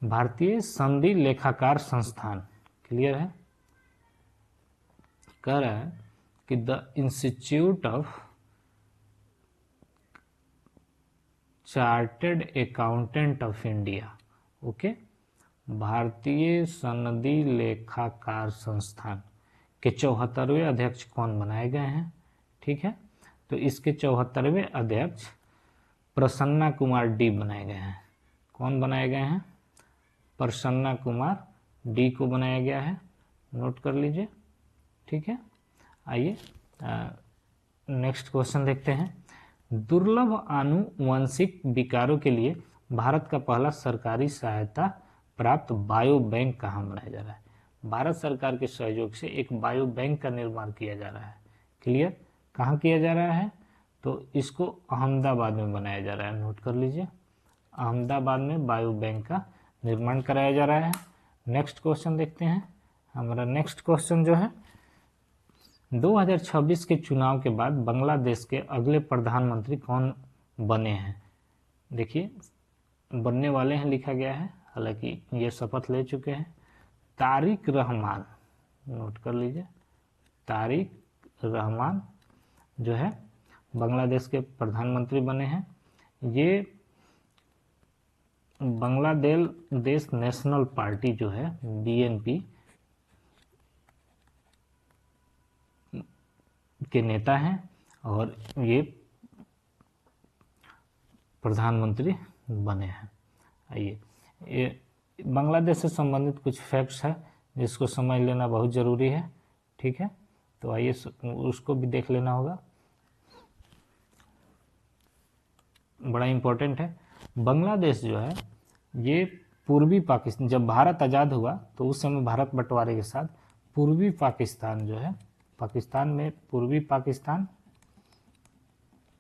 भारतीय संधि लेखाकार संस्थान, क्लियर है, कह रहा है कि the institute of chartered accountant of India, okay, भारतीय सनदी लेखाकार संस्थान के 74वें अध्यक्ष कौन बनाए गए हैं। ठीक है, तो इसके 74वें अध्यक्ष प्रसन्ना कुमार डी बनाए गए हैं। कौन बनाए गए हैं, प्रसन्ना कुमार डी को बनाया गया है, नोट कर लीजिए। ठीक है, आइए नेक्स्ट क्वेश्चन देखते हैं। दुर्लभ आनुवंशिक विकारों के लिए भारत का पहला सरकारी सहायता प्राप्त बायो बैंक कहाँ बनाया जा रहा है। भारत सरकार के सहयोग से एक बायो बैंक का निर्माण किया जा रहा है। क्लियर, कहाँ किया जा रहा है, तो इसको अहमदाबाद में बनाया जा रहा है, नोट कर लीजिए। अहमदाबाद में बायो बैंक का निर्माण कराया जा रहा है। नेक्स्ट क्वेश्चन देखते हैं। हमारा नेक्स्ट क्वेश्चन जो है, 2026 के चुनाव के बाद बांग्लादेश के अगले प्रधानमंत्री कौन बने हैं। देखिए बनने वाले हैं लिखा गया है, हालांकि ये शपथ ले चुके हैं। तारिक रहमान, नोट कर लीजिए, तारिक रहमान जो है बांग्लादेश के प्रधानमंत्री बने हैं। ये बांग्लादेश नेशनल पार्टी जो है बीएनपी के नेता हैं और ये प्रधानमंत्री बने हैं। आइए, ये बांग्लादेश से संबंधित कुछ फैक्ट्स है जिसको समझ लेना बहुत ज़रूरी है। ठीक है, तो आइए उसको भी देख लेना होगा, बड़ा इम्पोर्टेंट है। बांग्लादेश जो है ये पूर्वी पाकिस्तान, जब भारत आज़ाद हुआ तो उस समय भारत बंटवारे के साथ पूर्वी पाकिस्तान जो है, पाकिस्तान में पूर्वी पाकिस्तान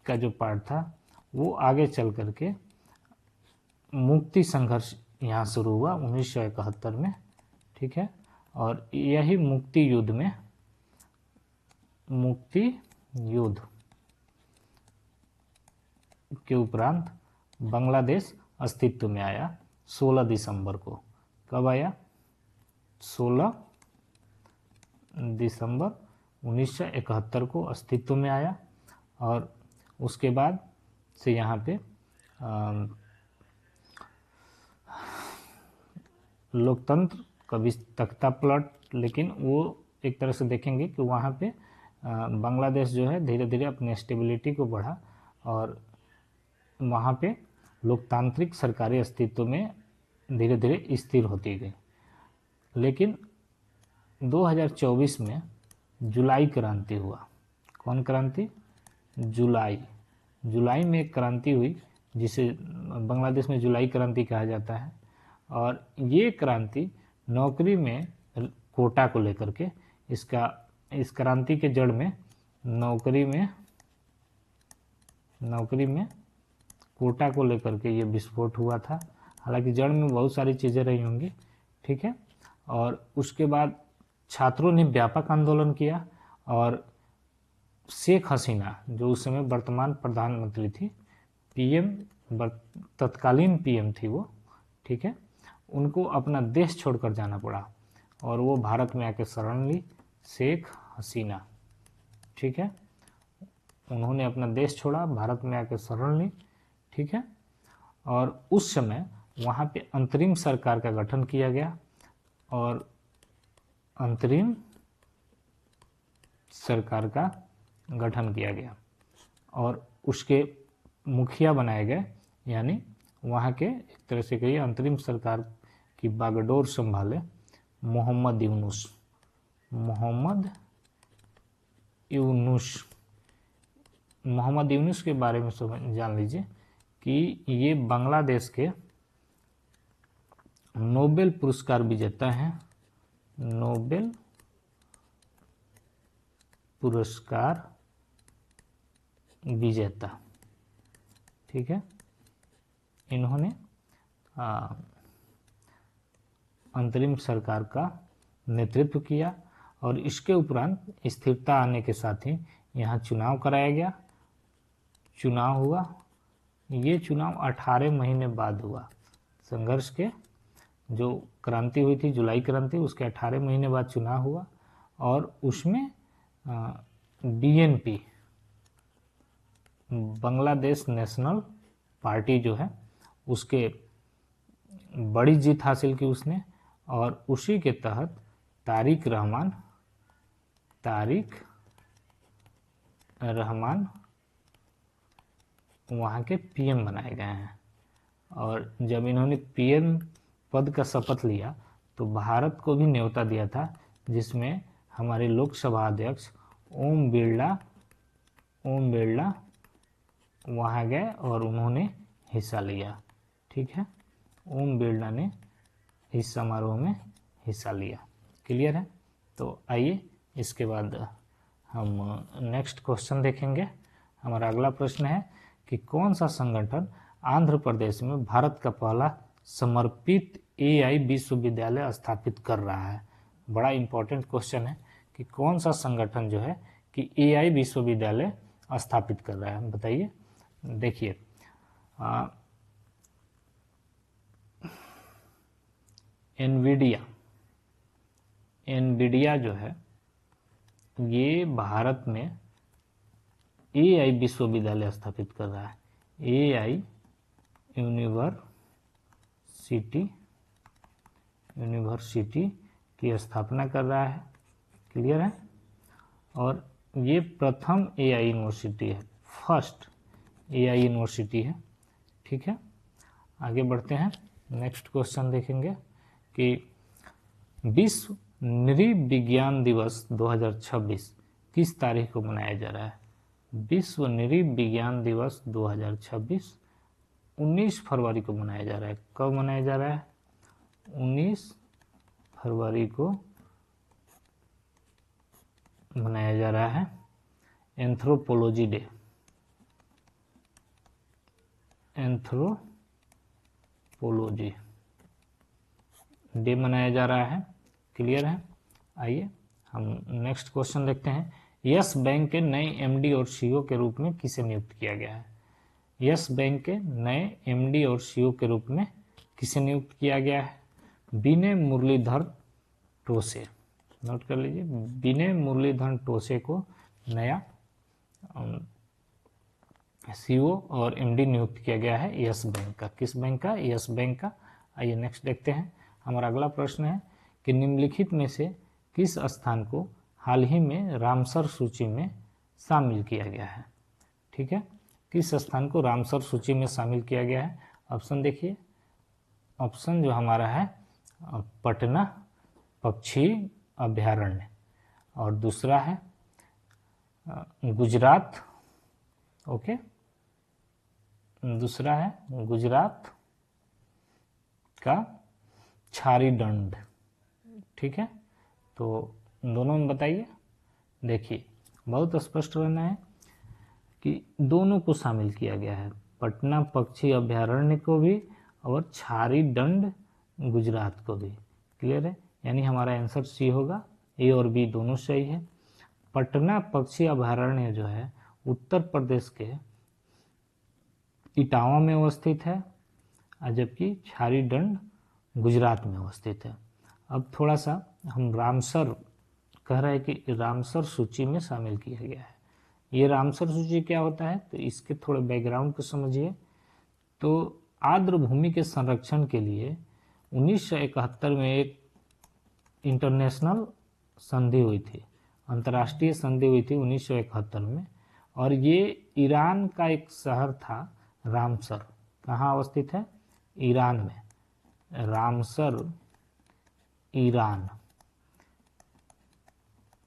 का जो पार्ट था वो आगे चल करके मुक्ति संघर्ष यहाँ शुरू हुआ 1971 में। ठीक है, और यही मुक्ति युद्ध के उपरांत बांग्लादेश अस्तित्व में आया 16 दिसंबर को। कब आया, 16 दिसंबर 1971 को अस्तित्व में आया। और उसके बाद से यहाँ पे लोकतंत्र कभी तख्ता पलट, लेकिन वो एक तरह से देखेंगे कि वहाँ पे बांग्लादेश जो है धीरे धीरे अपनी स्टेबिलिटी को बढ़ा और वहाँ पे लोकतांत्रिक सरकारी अस्तित्व में धीरे धीरे स्थिर होती गई। लेकिन 2024 में जुलाई क्रांति हुआ। कौन क्रांति, जुलाई में एक क्रांति हुई जिसे बांग्लादेश में जुलाई क्रांति कहा जाता है। और ये क्रांति नौकरी में कोटा को लेकर के, इस क्रांति के जड़ में नौकरी में कोटा को लेकर के ये विस्फोट हुआ था। हालांकि जड़ में बहुत सारी चीज़ें रही होंगी। ठीक है, और उसके बाद छात्रों ने व्यापक आंदोलन किया और शेख हसीना जो उस समय वर्तमान प्रधानमंत्री थी, तत्कालीन पीएम थी वो, ठीक है, उनको अपना देश छोड़कर जाना पड़ा और वो भारत में आके शरण ली, शेख हसीना। ठीक है, उन्होंने अपना देश छोड़ा, भारत में आके शरण ली। ठीक है, और उस समय वहाँ पे अंतरिम सरकार का गठन किया गया और अंतरिम सरकार का गठन किया गया और उसके मुखिया बनाए गए, यानी वहाँ के एक तरह से कहिए अंतरिम सरकार की बागडोर संभाले मोहम्मद यूनुस। मोहम्मद यूनुस के बारे में जान लीजिए कि ये बांग्लादेश के नोबेल पुरस्कार विजेता हैं, नोबेल पुरस्कार विजेता। ठीक है, इन्होंने अंतरिम सरकार का नेतृत्व किया और इसके उपरांत स्थिरता आने के साथ ही यहाँ चुनाव कराया गया। चुनाव हुआ, ये चुनाव 18 महीने बाद हुआ। संघर्ष के जो क्रांति हुई थी, जुलाई क्रांति, उसके 18 महीने बाद चुनाव हुआ और उसमें बीएनपी, बांग्लादेश नेशनल पार्टी जो है, उसके बड़ी जीत हासिल की उसने और उसी के तहत तारिक रहमान वहाँ के पीएम बनाए गए हैं। और जब इन्होंने पीएम पद का शपथ लिया तो भारत को भी न्योता दिया था, जिसमें हमारे लोकसभा अध्यक्ष ओम बिरला वहाँ गए और उन्होंने हिस्सा लिया। ठीक है, ओम बिरला ने इस समारोह में हिस्सा लिया। क्लियर है? तो आइए इसके बाद हम नेक्स्ट क्वेश्चन देखेंगे। हमारा अगला प्रश्न है कि कौन सा संगठन आंध्र प्रदेश में भारत का पहला समर्पित एआई विश्वविद्यालय स्थापित कर रहा है? बड़ा इंपॉर्टेंट क्वेश्चन है कि कौन सा संगठन जो है कि एआई विश्वविद्यालय स्थापित कर रहा है, बताइए। देखिए, एनवीडिया जो है ये भारत में एआई विश्वविद्यालय स्थापित कर रहा है। एआई यूनिवर्सिटी की स्थापना कर रहा है। क्लियर है? और ये प्रथम एआई यूनिवर्सिटी है, फर्स्ट एआई यूनिवर्सिटी है। ठीक है, आगे बढ़ते हैं, नेक्स्ट क्वेश्चन देखेंगे कि विश्व नृविज्ञान दिवस 2026 किस तारीख को मनाया जा रहा है? विश्व नृविज्ञान दिवस 2026 19 फरवरी को मनाया जा रहा है। कब मनाया जा रहा है? 19 फरवरी को मनाया जा रहा है। एंथ्रोपोलॉजी डे मनाया जा रहा है। क्लियर है? आइए हम नेक्स्ट क्वेश्चन देखते हैं। यस बैंक के नए एमडी और सीईओ के रूप में किसे नियुक्त किया गया है? यस बैंक के नए एमडी और सीईओ के रूप में किसे नियुक्त किया गया है? विनय मुरलीधर टोसे। नोट कर लीजिए, विनय मुरलीधर टोसे को नया सीईओ और एमडी नियुक्त किया गया है यस बैंक का। किस बैंक का? यस बैंक का। आइए नेक्स्ट देखते हैं। हमारा अगला प्रश्न है कि निम्नलिखित में से किस स्थान को हाल ही में रामसर सूची में शामिल किया गया है? ठीक है, किस स्थान को रामसर सूची में शामिल किया गया है? ऑप्शन देखिए, ऑप्शन जो हमारा है पटना पक्षी अभ्यारण्य, और दूसरा है गुजरात, ओके, दूसरा है गुजरात का छारी दंड। ठीक है, तो दोनों में बताइए। देखिए, बहुत स्पष्ट रहना है कि दोनों को शामिल किया गया है, पटना पक्षी अभ्यारण्य को भी और छारी दंड गुजरात को भी। क्लियर है? यानी हमारा आंसर सी होगा। ए और बी दोनों सही है। पटना पक्षी अभ्यारण्य जो है उत्तर प्रदेश के इटावा में अवस्थित है, जबकि छारी दंड गुजरात में अवस्थित है। अब थोड़ा सा हम रामसर कह रहे हैं कि रामसर सूची में शामिल किया गया है। ये रामसर सूची क्या होता है, तो इसके थोड़े बैकग्राउंड को समझिए। तो आर्द्र भूमि के संरक्षण के लिए 1971 में एक इंटरनेशनल संधि हुई थी, अंतर्राष्ट्रीय संधि हुई थी 1971 में, और ये ईरान का एक शहर था रामसर। कहाँ अवस्थित है? ईरान में, रामसर ईरान,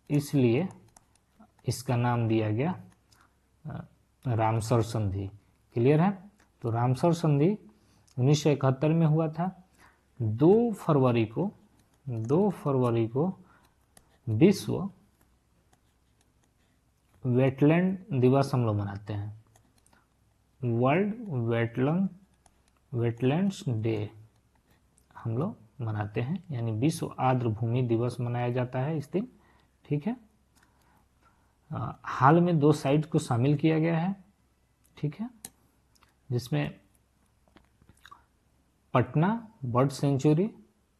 इसलिए इसका नाम दिया गया रामसर संधि। क्लियर है? तो रामसर संधि 1971 में हुआ था। 2 फरवरी को विश्व वेटलैंड दिवस हम लोग मनाते हैं, वर्ल्ड वेटलैंड्स डे हम लोग मनाते हैं, यानी विश्व आर्द्र भूमि दिवस मनाया जाता है इस दिन। ठीक है, हाल में 2 साइट को शामिल किया गया है। ठीक है, जिसमें पटना बर्ड सेंचुरी,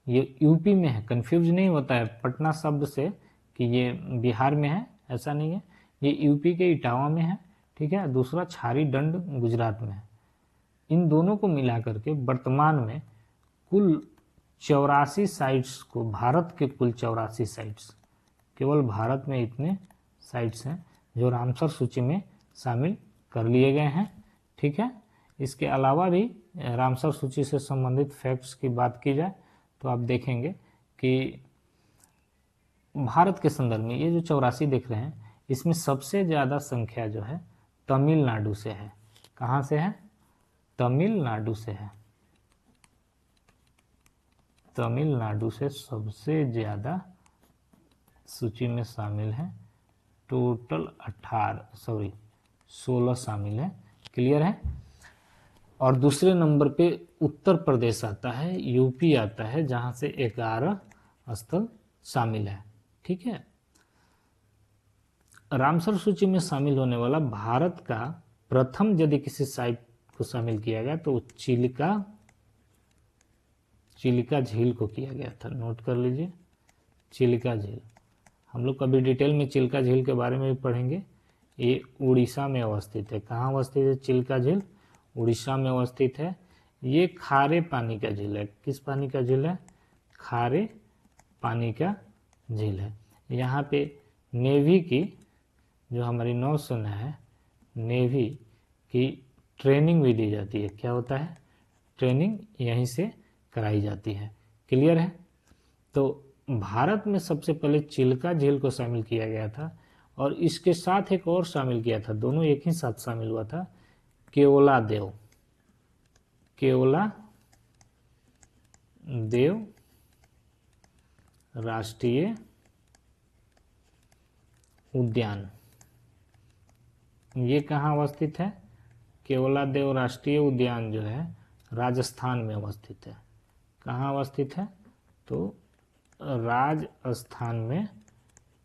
ये यूपी में है, कंफ्यूज नहीं होता है पटना शब्द से कि ये बिहार में है, ऐसा नहीं है, ये यूपी के इटावा में है। ठीक है, दूसरा छारी दंड गुजरात में है। इन दोनों को मिला करके वर्तमान में कुल 84 साइट्स को, भारत के कुल 84 साइट्स, केवल भारत में इतने साइट्स हैं जो रामसर सूची में शामिल कर लिए गए हैं। ठीक है, इसके अलावा भी रामसर सूची से संबंधित फैक्ट्स की बात की जाए तो आप देखेंगे कि भारत के संदर्भ में ये जो 84 देख रहे हैं, इसमें सबसे ज़्यादा संख्या जो है तमिलनाडु से है। कहाँ से है? तमिलनाडु से है। तमिलनाडु से सबसे ज़्यादा सूची में शामिल है। टोटल 16 शामिल है। क्लियर है? और दूसरे नंबर पे उत्तर प्रदेश आता है, यूपी आता है, जहाँ से 11 स्थल शामिल है। ठीक है, रामसर सूची में शामिल होने वाला भारत का प्रथम यदि किसी साइट को शामिल किया गया तो चिलिका झील को किया गया था। नोट कर लीजिए, चिलिका झील। हम लोग कभी डिटेल में चिल्का झील के बारे में भी पढ़ेंगे। ये उड़ीसा में अवस्थित है। कहाँ अवस्थित है चिल्का झील? उड़ीसा में अवस्थित है। ये खारे पानी का झील है। किस पानी का झील है? खारे पानी का झील है। यहाँ पे नेवी की, जो हमारी नौसेना है, नेवी की ट्रेनिंग भी दी जाती है। क्या होता है? ट्रेनिंग यहीं से कराई जाती है। क्लियर है? तो भारत में सबसे पहले चिल्का झील को शामिल किया गया था, और इसके साथ एक और शामिल किया था, दोनों एक ही साथ शामिल हुआ था, केओला देव राष्ट्रीय उद्यान। ये कहाँ अवस्थित है? केओला देव राष्ट्रीय उद्यान जो है राजस्थान में अवस्थित है। कहाँ अवस्थित है? तो राजस्थान में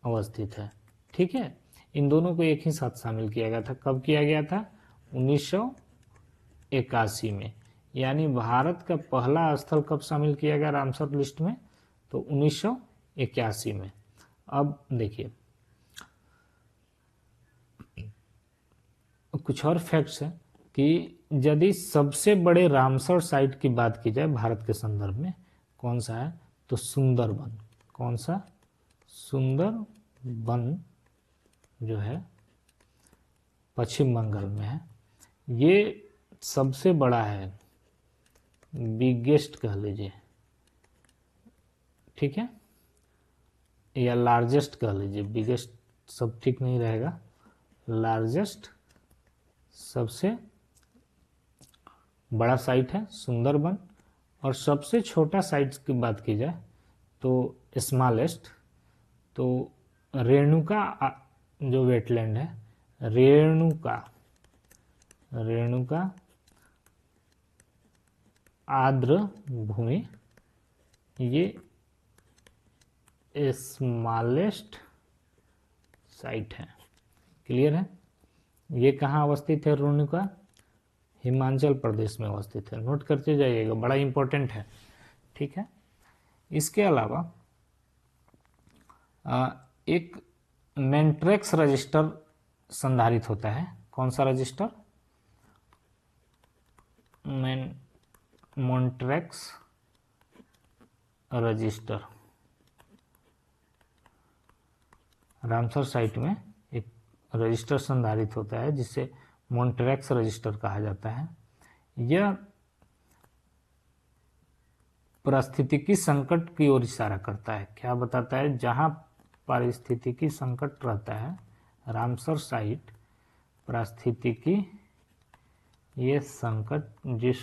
अवस्थित है। ठीक है, इन दोनों को एक ही साथ शामिल किया गया था। कब किया गया था? 1981 में। यानी भारत का पहला स्थल कब शामिल किया गया रामसर लिस्ट में? तो 1981 में। अब देखिए कुछ और फैक्ट्स हैं कि यदि सबसे बड़े रामसर साइट की बात की जाए भारत के संदर्भ में, कौन सा है? तो सुंदरबन। कौन सा? सुंदरबन जो है पश्चिम बंगाल में है। ये सबसे बड़ा है, बिगेस्ट कह लीजिए। ठीक है, या लार्जेस्ट कह लीजिए। बिगेस्ट सब ठीक नहीं रहेगा, लार्जेस्ट सबसे बड़ा साइट है सुंदरबन। और सबसे छोटा साइट की बात की जाए तो स्मॉलेस्ट, तो रेणुका जो वेटलैंड है, रेणुका आर्द्र भूमि, ये स्मॉलेस्ट साइट है। क्लियर है? ये कहाँ अवस्थित है? रेणुका हिमाचल प्रदेश में अवस्थित है। नोट करते जाइएगा, बड़ा इंपॉर्टेंट है। ठीक है, इसके अलावा एक मैंट्रेक्स रजिस्टर संधारित होता है। कौन सा रजिस्टर? मॉन्ट्रेक्स रजिस्टर। रामसर साइट में एक रजिस्टर संधारित होता है जिसे मॉन्ट्रेक्स रजिस्टर कहा जाता है। यह पारिस्थितिकी संकट की ओर इशारा करता है। क्या बताता है? जहाँ पारिस्थितिकी संकट रहता है, रामसर साइट पारिस्थितिकी, ये संकट जिस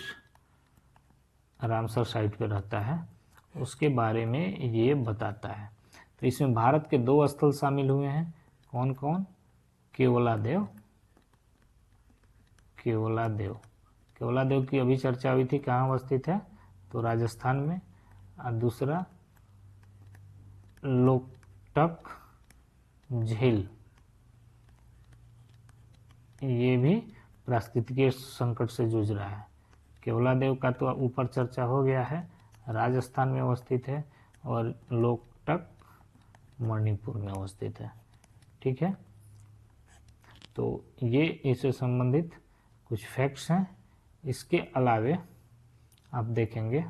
रामसर साइट पे रहता है उसके बारे में ये बताता है। तो इसमें भारत के 2 स्थल शामिल हुए हैं। कौन कौन? केवलादेव। केवलादेव की अभी चर्चा हुई थी, कहाँ अवस्थित है? तो राजस्थान में। और दूसरा लोकटक झील, ये भी पारिस्थितिकी संकट से जूझ रहा है। केवलादेव का तो ऊपर चर्चा हो गया है, राजस्थान में अवस्थित है, और लोकटक मणिपुर में अवस्थित है। ठीक है, तो ये इससे संबंधित कुछ फैक्ट्स हैं। इसके अलावे आप देखेंगे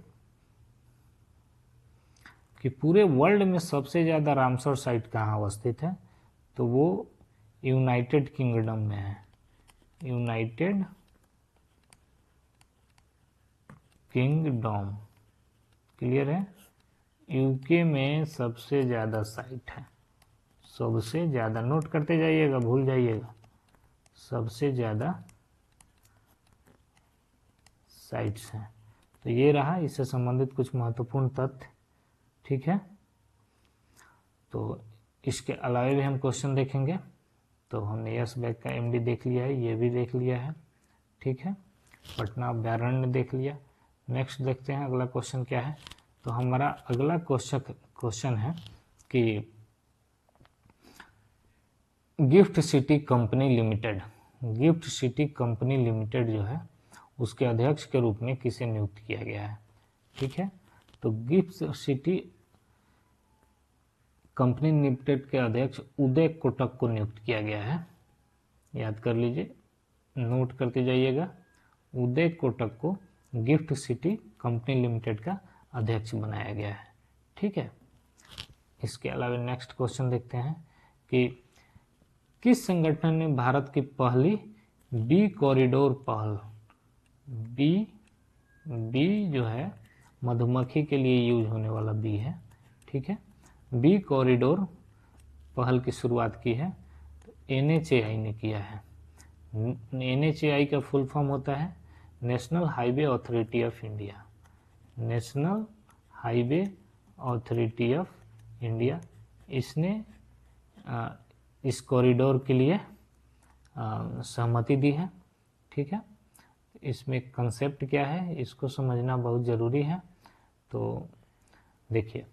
कि पूरे वर्ल्ड में सबसे ज़्यादा रामसर साइट कहाँ अवस्थित है? तो वो यूनाइटेड किंगडम में है। यूनाइटेड किंगडम, क्लियर है? यूके में सबसे ज़्यादा साइट है, सबसे ज़्यादा। नोट करते जाइएगा, भूल जाइएगा। सबसे ज़्यादा साइट्स हैं। तो ये रहा इससे संबंधित कुछ महत्वपूर्ण तथ्य। ठीक है, तो इसके अलावा भी हम क्वेश्चन देखेंगे। तो हमने यस बैंक का एमडी देख लिया है, ये भी देख लिया है। ठीक है, पटना अभ्यारण्य देख लिया। नेक्स्ट देखते हैं अगला क्वेश्चन क्या है। तो हमारा अगला क्वेश्चन है कि gift city company limited, gift city company limited जो है उसके अध्यक्ष के रूप में किसे नियुक्त किया गया है? ठीक है, तो गिफ्ट सिटी कंपनी लिमिटेड के अध्यक्ष उदय कोटक को नियुक्त किया गया है। याद कर लीजिए, नोट करते जाइएगा। उदय कोटक को गिफ्ट सिटी कंपनी लिमिटेड का अध्यक्ष बनाया गया है। ठीक है, इसके अलावा नेक्स्ट क्वेश्चन देखते हैं कि किस संगठन ने भारत की पहली बी कॉरिडोर पहल, बी जो है मधुमक्खी के लिए यूज होने वाला बी है। ठीक है, बी कॉरिडोर पहल की शुरुआत की है? तो NHAI ने किया है। NHAI का फुल फॉर्म होता है national highway authority of India. National highway authority of India, इसने इस कॉरिडोर के लिए सहमति दी है। ठीक है, इसमें कंसेप्ट क्या है इसको समझना बहुत ज़रूरी है। तो देखिए,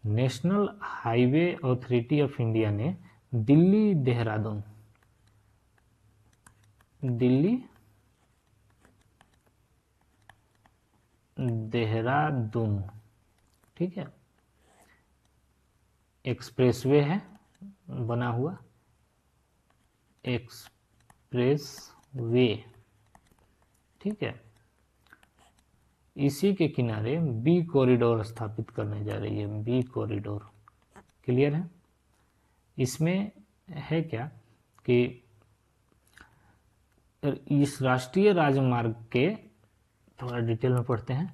national highway authority of India ने दिल्ली देहरादून, ठीक है, एक्सप्रेसवे है बना हुआ, एक्सप्रेसवे, ठीक है, इसी के किनारे बी कॉरिडोर स्थापित करने जा रही है। बी कॉरिडोर, क्लियर है? इसमें है क्या कि इस राष्ट्रीय राजमार्ग के, थोड़ा डिटेल में पढ़ते हैं,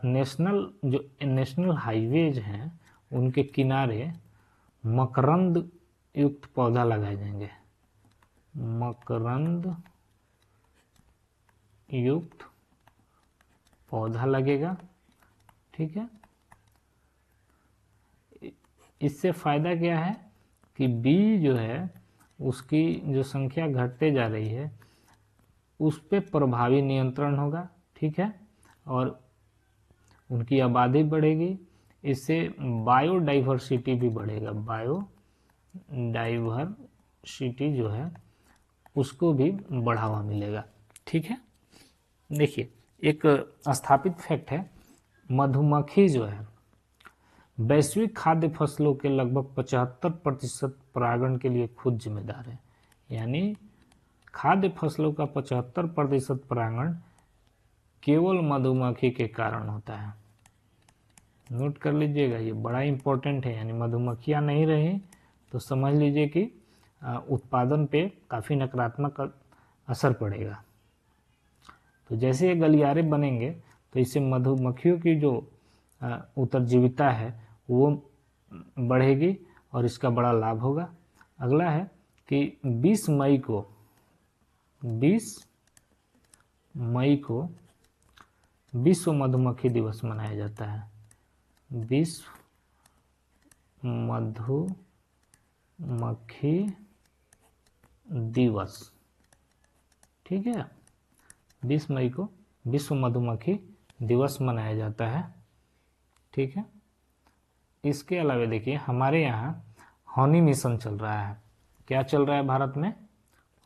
नेशनल हाईवेज हैं उनके किनारे मकरंद युक्त पौधा लगाए जाएंगे। मकरंद युक्त पौधा लगेगा। ठीक है, इससे फायदा क्या है कि बी जो है उसकी जो संख्या घटते जा रही है उस पे प्रभावी नियंत्रण होगा। ठीक है, और उनकी आबादी बढ़ेगी, इससे बायोडाइवर्सिटी भी बढ़ेगा। बायोडाइवर्सिटी जो है उसको भी बढ़ावा मिलेगा। ठीक है, देखिए एक स्थापित फैक्ट है, मधुमक्खी जो है वैश्विक खाद्य फसलों के लगभग 75% परागण के लिए खुद जिम्मेदार है। यानी खाद्य फसलों का 75% परागण केवल मधुमक्खी के कारण होता है। नोट कर लीजिएगा, ये बड़ा इंपॉर्टेंट है। यानी मधुमक्खियाँ नहीं रही तो समझ लीजिए कि उत्पादन पे काफ़ी नकारात्मक असर पड़ेगा। तो जैसे ये गलियारे बनेंगे तो इससे मधुमक्खियों की जो उत्तरजीविता है वो बढ़ेगी और इसका बड़ा लाभ होगा। अगला है कि 20 मई को विश्व मधुमक्खी दिवस मनाया जाता है। विश्व मधुमक्खी दिवस, ठीक है। 20 मई को विश्व मधुमक्खी दिवस मनाया जाता है, ठीक है। इसके अलावा देखिए हमारे यहाँ हनी मिशन चल रहा है। क्या चल रहा है भारत में?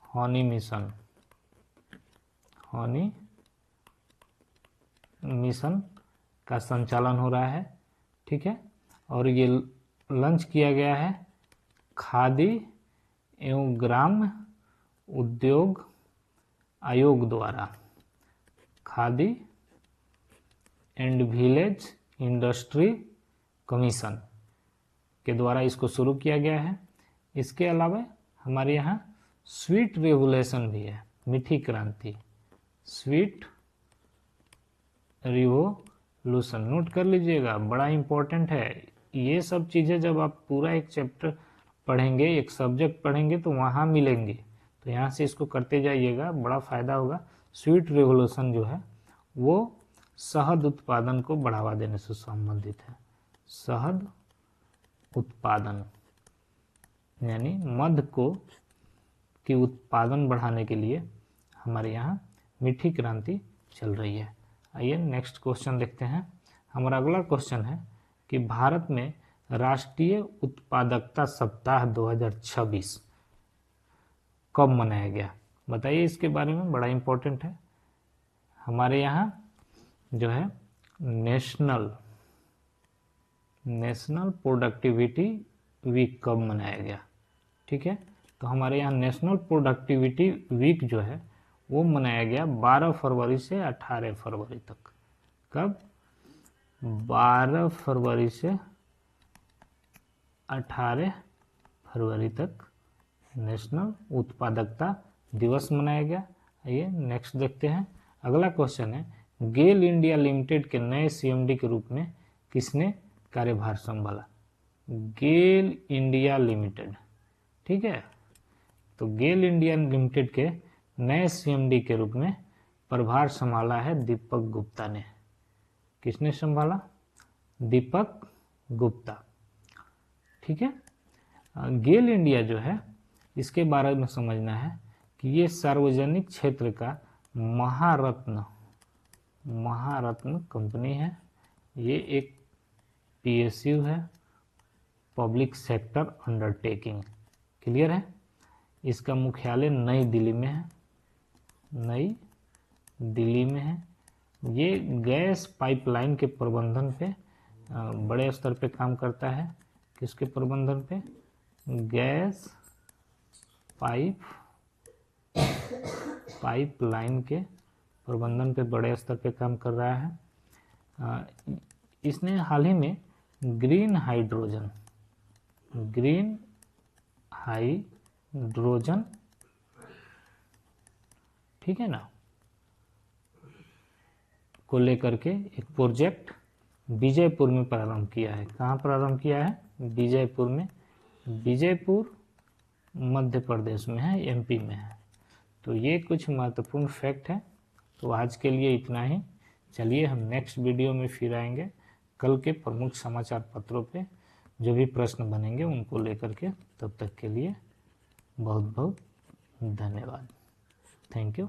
हनी मिशन का संचालन हो रहा है, ठीक है। और ये लॉन्च किया गया है खादी एवं ग्राम उद्योग आयोग द्वारा। Khadi and village industry commission के द्वारा इसको शुरू किया गया है। इसके अलावा हमारे यहाँ स्वीट रेवोल्यूशन भी है, मीठी क्रांति, स्वीट रिवोल्यूशन। नोट कर लीजिएगा, बड़ा इंपॉर्टेंट है। ये सब चीज़ें जब आप पूरा एक चैप्टर पढ़ेंगे, एक सब्जेक्ट पढ़ेंगे तो वहाँ मिलेंगे, तो यहाँ से इसको करते जाइएगा, बड़ा फ़ायदा होगा। स्वीट रेवोल्यूशन जो है वो शहद उत्पादन को बढ़ावा देने से संबंधित है। शहद उत्पादन यानी मध की उत्पादन बढ़ाने के लिए हमारे यहाँ मीठी क्रांति चल रही है। आइए नेक्स्ट क्वेश्चन देखते हैं। हमारा अगला क्वेश्चन है कि भारत में राष्ट्रीय उत्पादकता सप्ताह 2026 कब मनाया गया? बताइए इसके बारे में, बड़ा इंपॉर्टेंट है। हमारे यहाँ जो है नेशनल प्रोडक्टिविटी वीक कब मनाया गया, ठीक है। तो हमारे यहाँ नेशनल प्रोडक्टिविटी वीक जो है वो मनाया गया 12 फरवरी से 18 फरवरी तक। कब? 12 फरवरी से 18 फरवरी तक नेशनल उत्पादकता दिवस मनाया गया। आइए नेक्स्ट देखते हैं। अगला क्वेश्चन है, गेल इंडिया लिमिटेड के नए सीएमडी के रूप में किसने कार्यभार संभाला? गेल इंडिया लिमिटेड, ठीक है। तो गेल इंडिया लिमिटेड के नए सीएमडी के रूप में प्रभार संभाला है दीपक गुप्ता ने। किसने संभाला? दीपक गुप्ता, ठीक है। गेल इंडिया जो है इसके बारे में समझना है कि ये सार्वजनिक क्षेत्र का महारत्न कंपनी है। ये एक पीएसयू है, पब्लिक सेक्टर अंडरटेकिंग, क्लियर है। इसका मुख्यालय नई दिल्ली में है। ये गैस पाइपलाइन के प्रबंधन पे बड़े स्तर पे काम करता है। किसके प्रबंधन पे? गैस पाइपलाइन के प्रबंधन पे बड़े स्तर पे काम कर रहा है। इसने हाल ही में ग्रीन हाइड्रोजन ठीक है ना, को लेकर के एक प्रोजेक्ट विजयपुर में प्रारंभ किया है। कहाँ प्रारंभ किया है? विजयपुर में। विजयपुर मध्य प्रदेश में है, एमपी में है। तो ये कुछ महत्वपूर्ण फैक्ट है। तो आज के लिए इतना ही। चलिए हम नेक्स्ट वीडियो में फिर आएंगे कल के प्रमुख समाचार पत्रों पे जो भी प्रश्न बनेंगे उनको लेकर के। तब तक के लिए बहुत बहुत धन्यवाद। Thank you.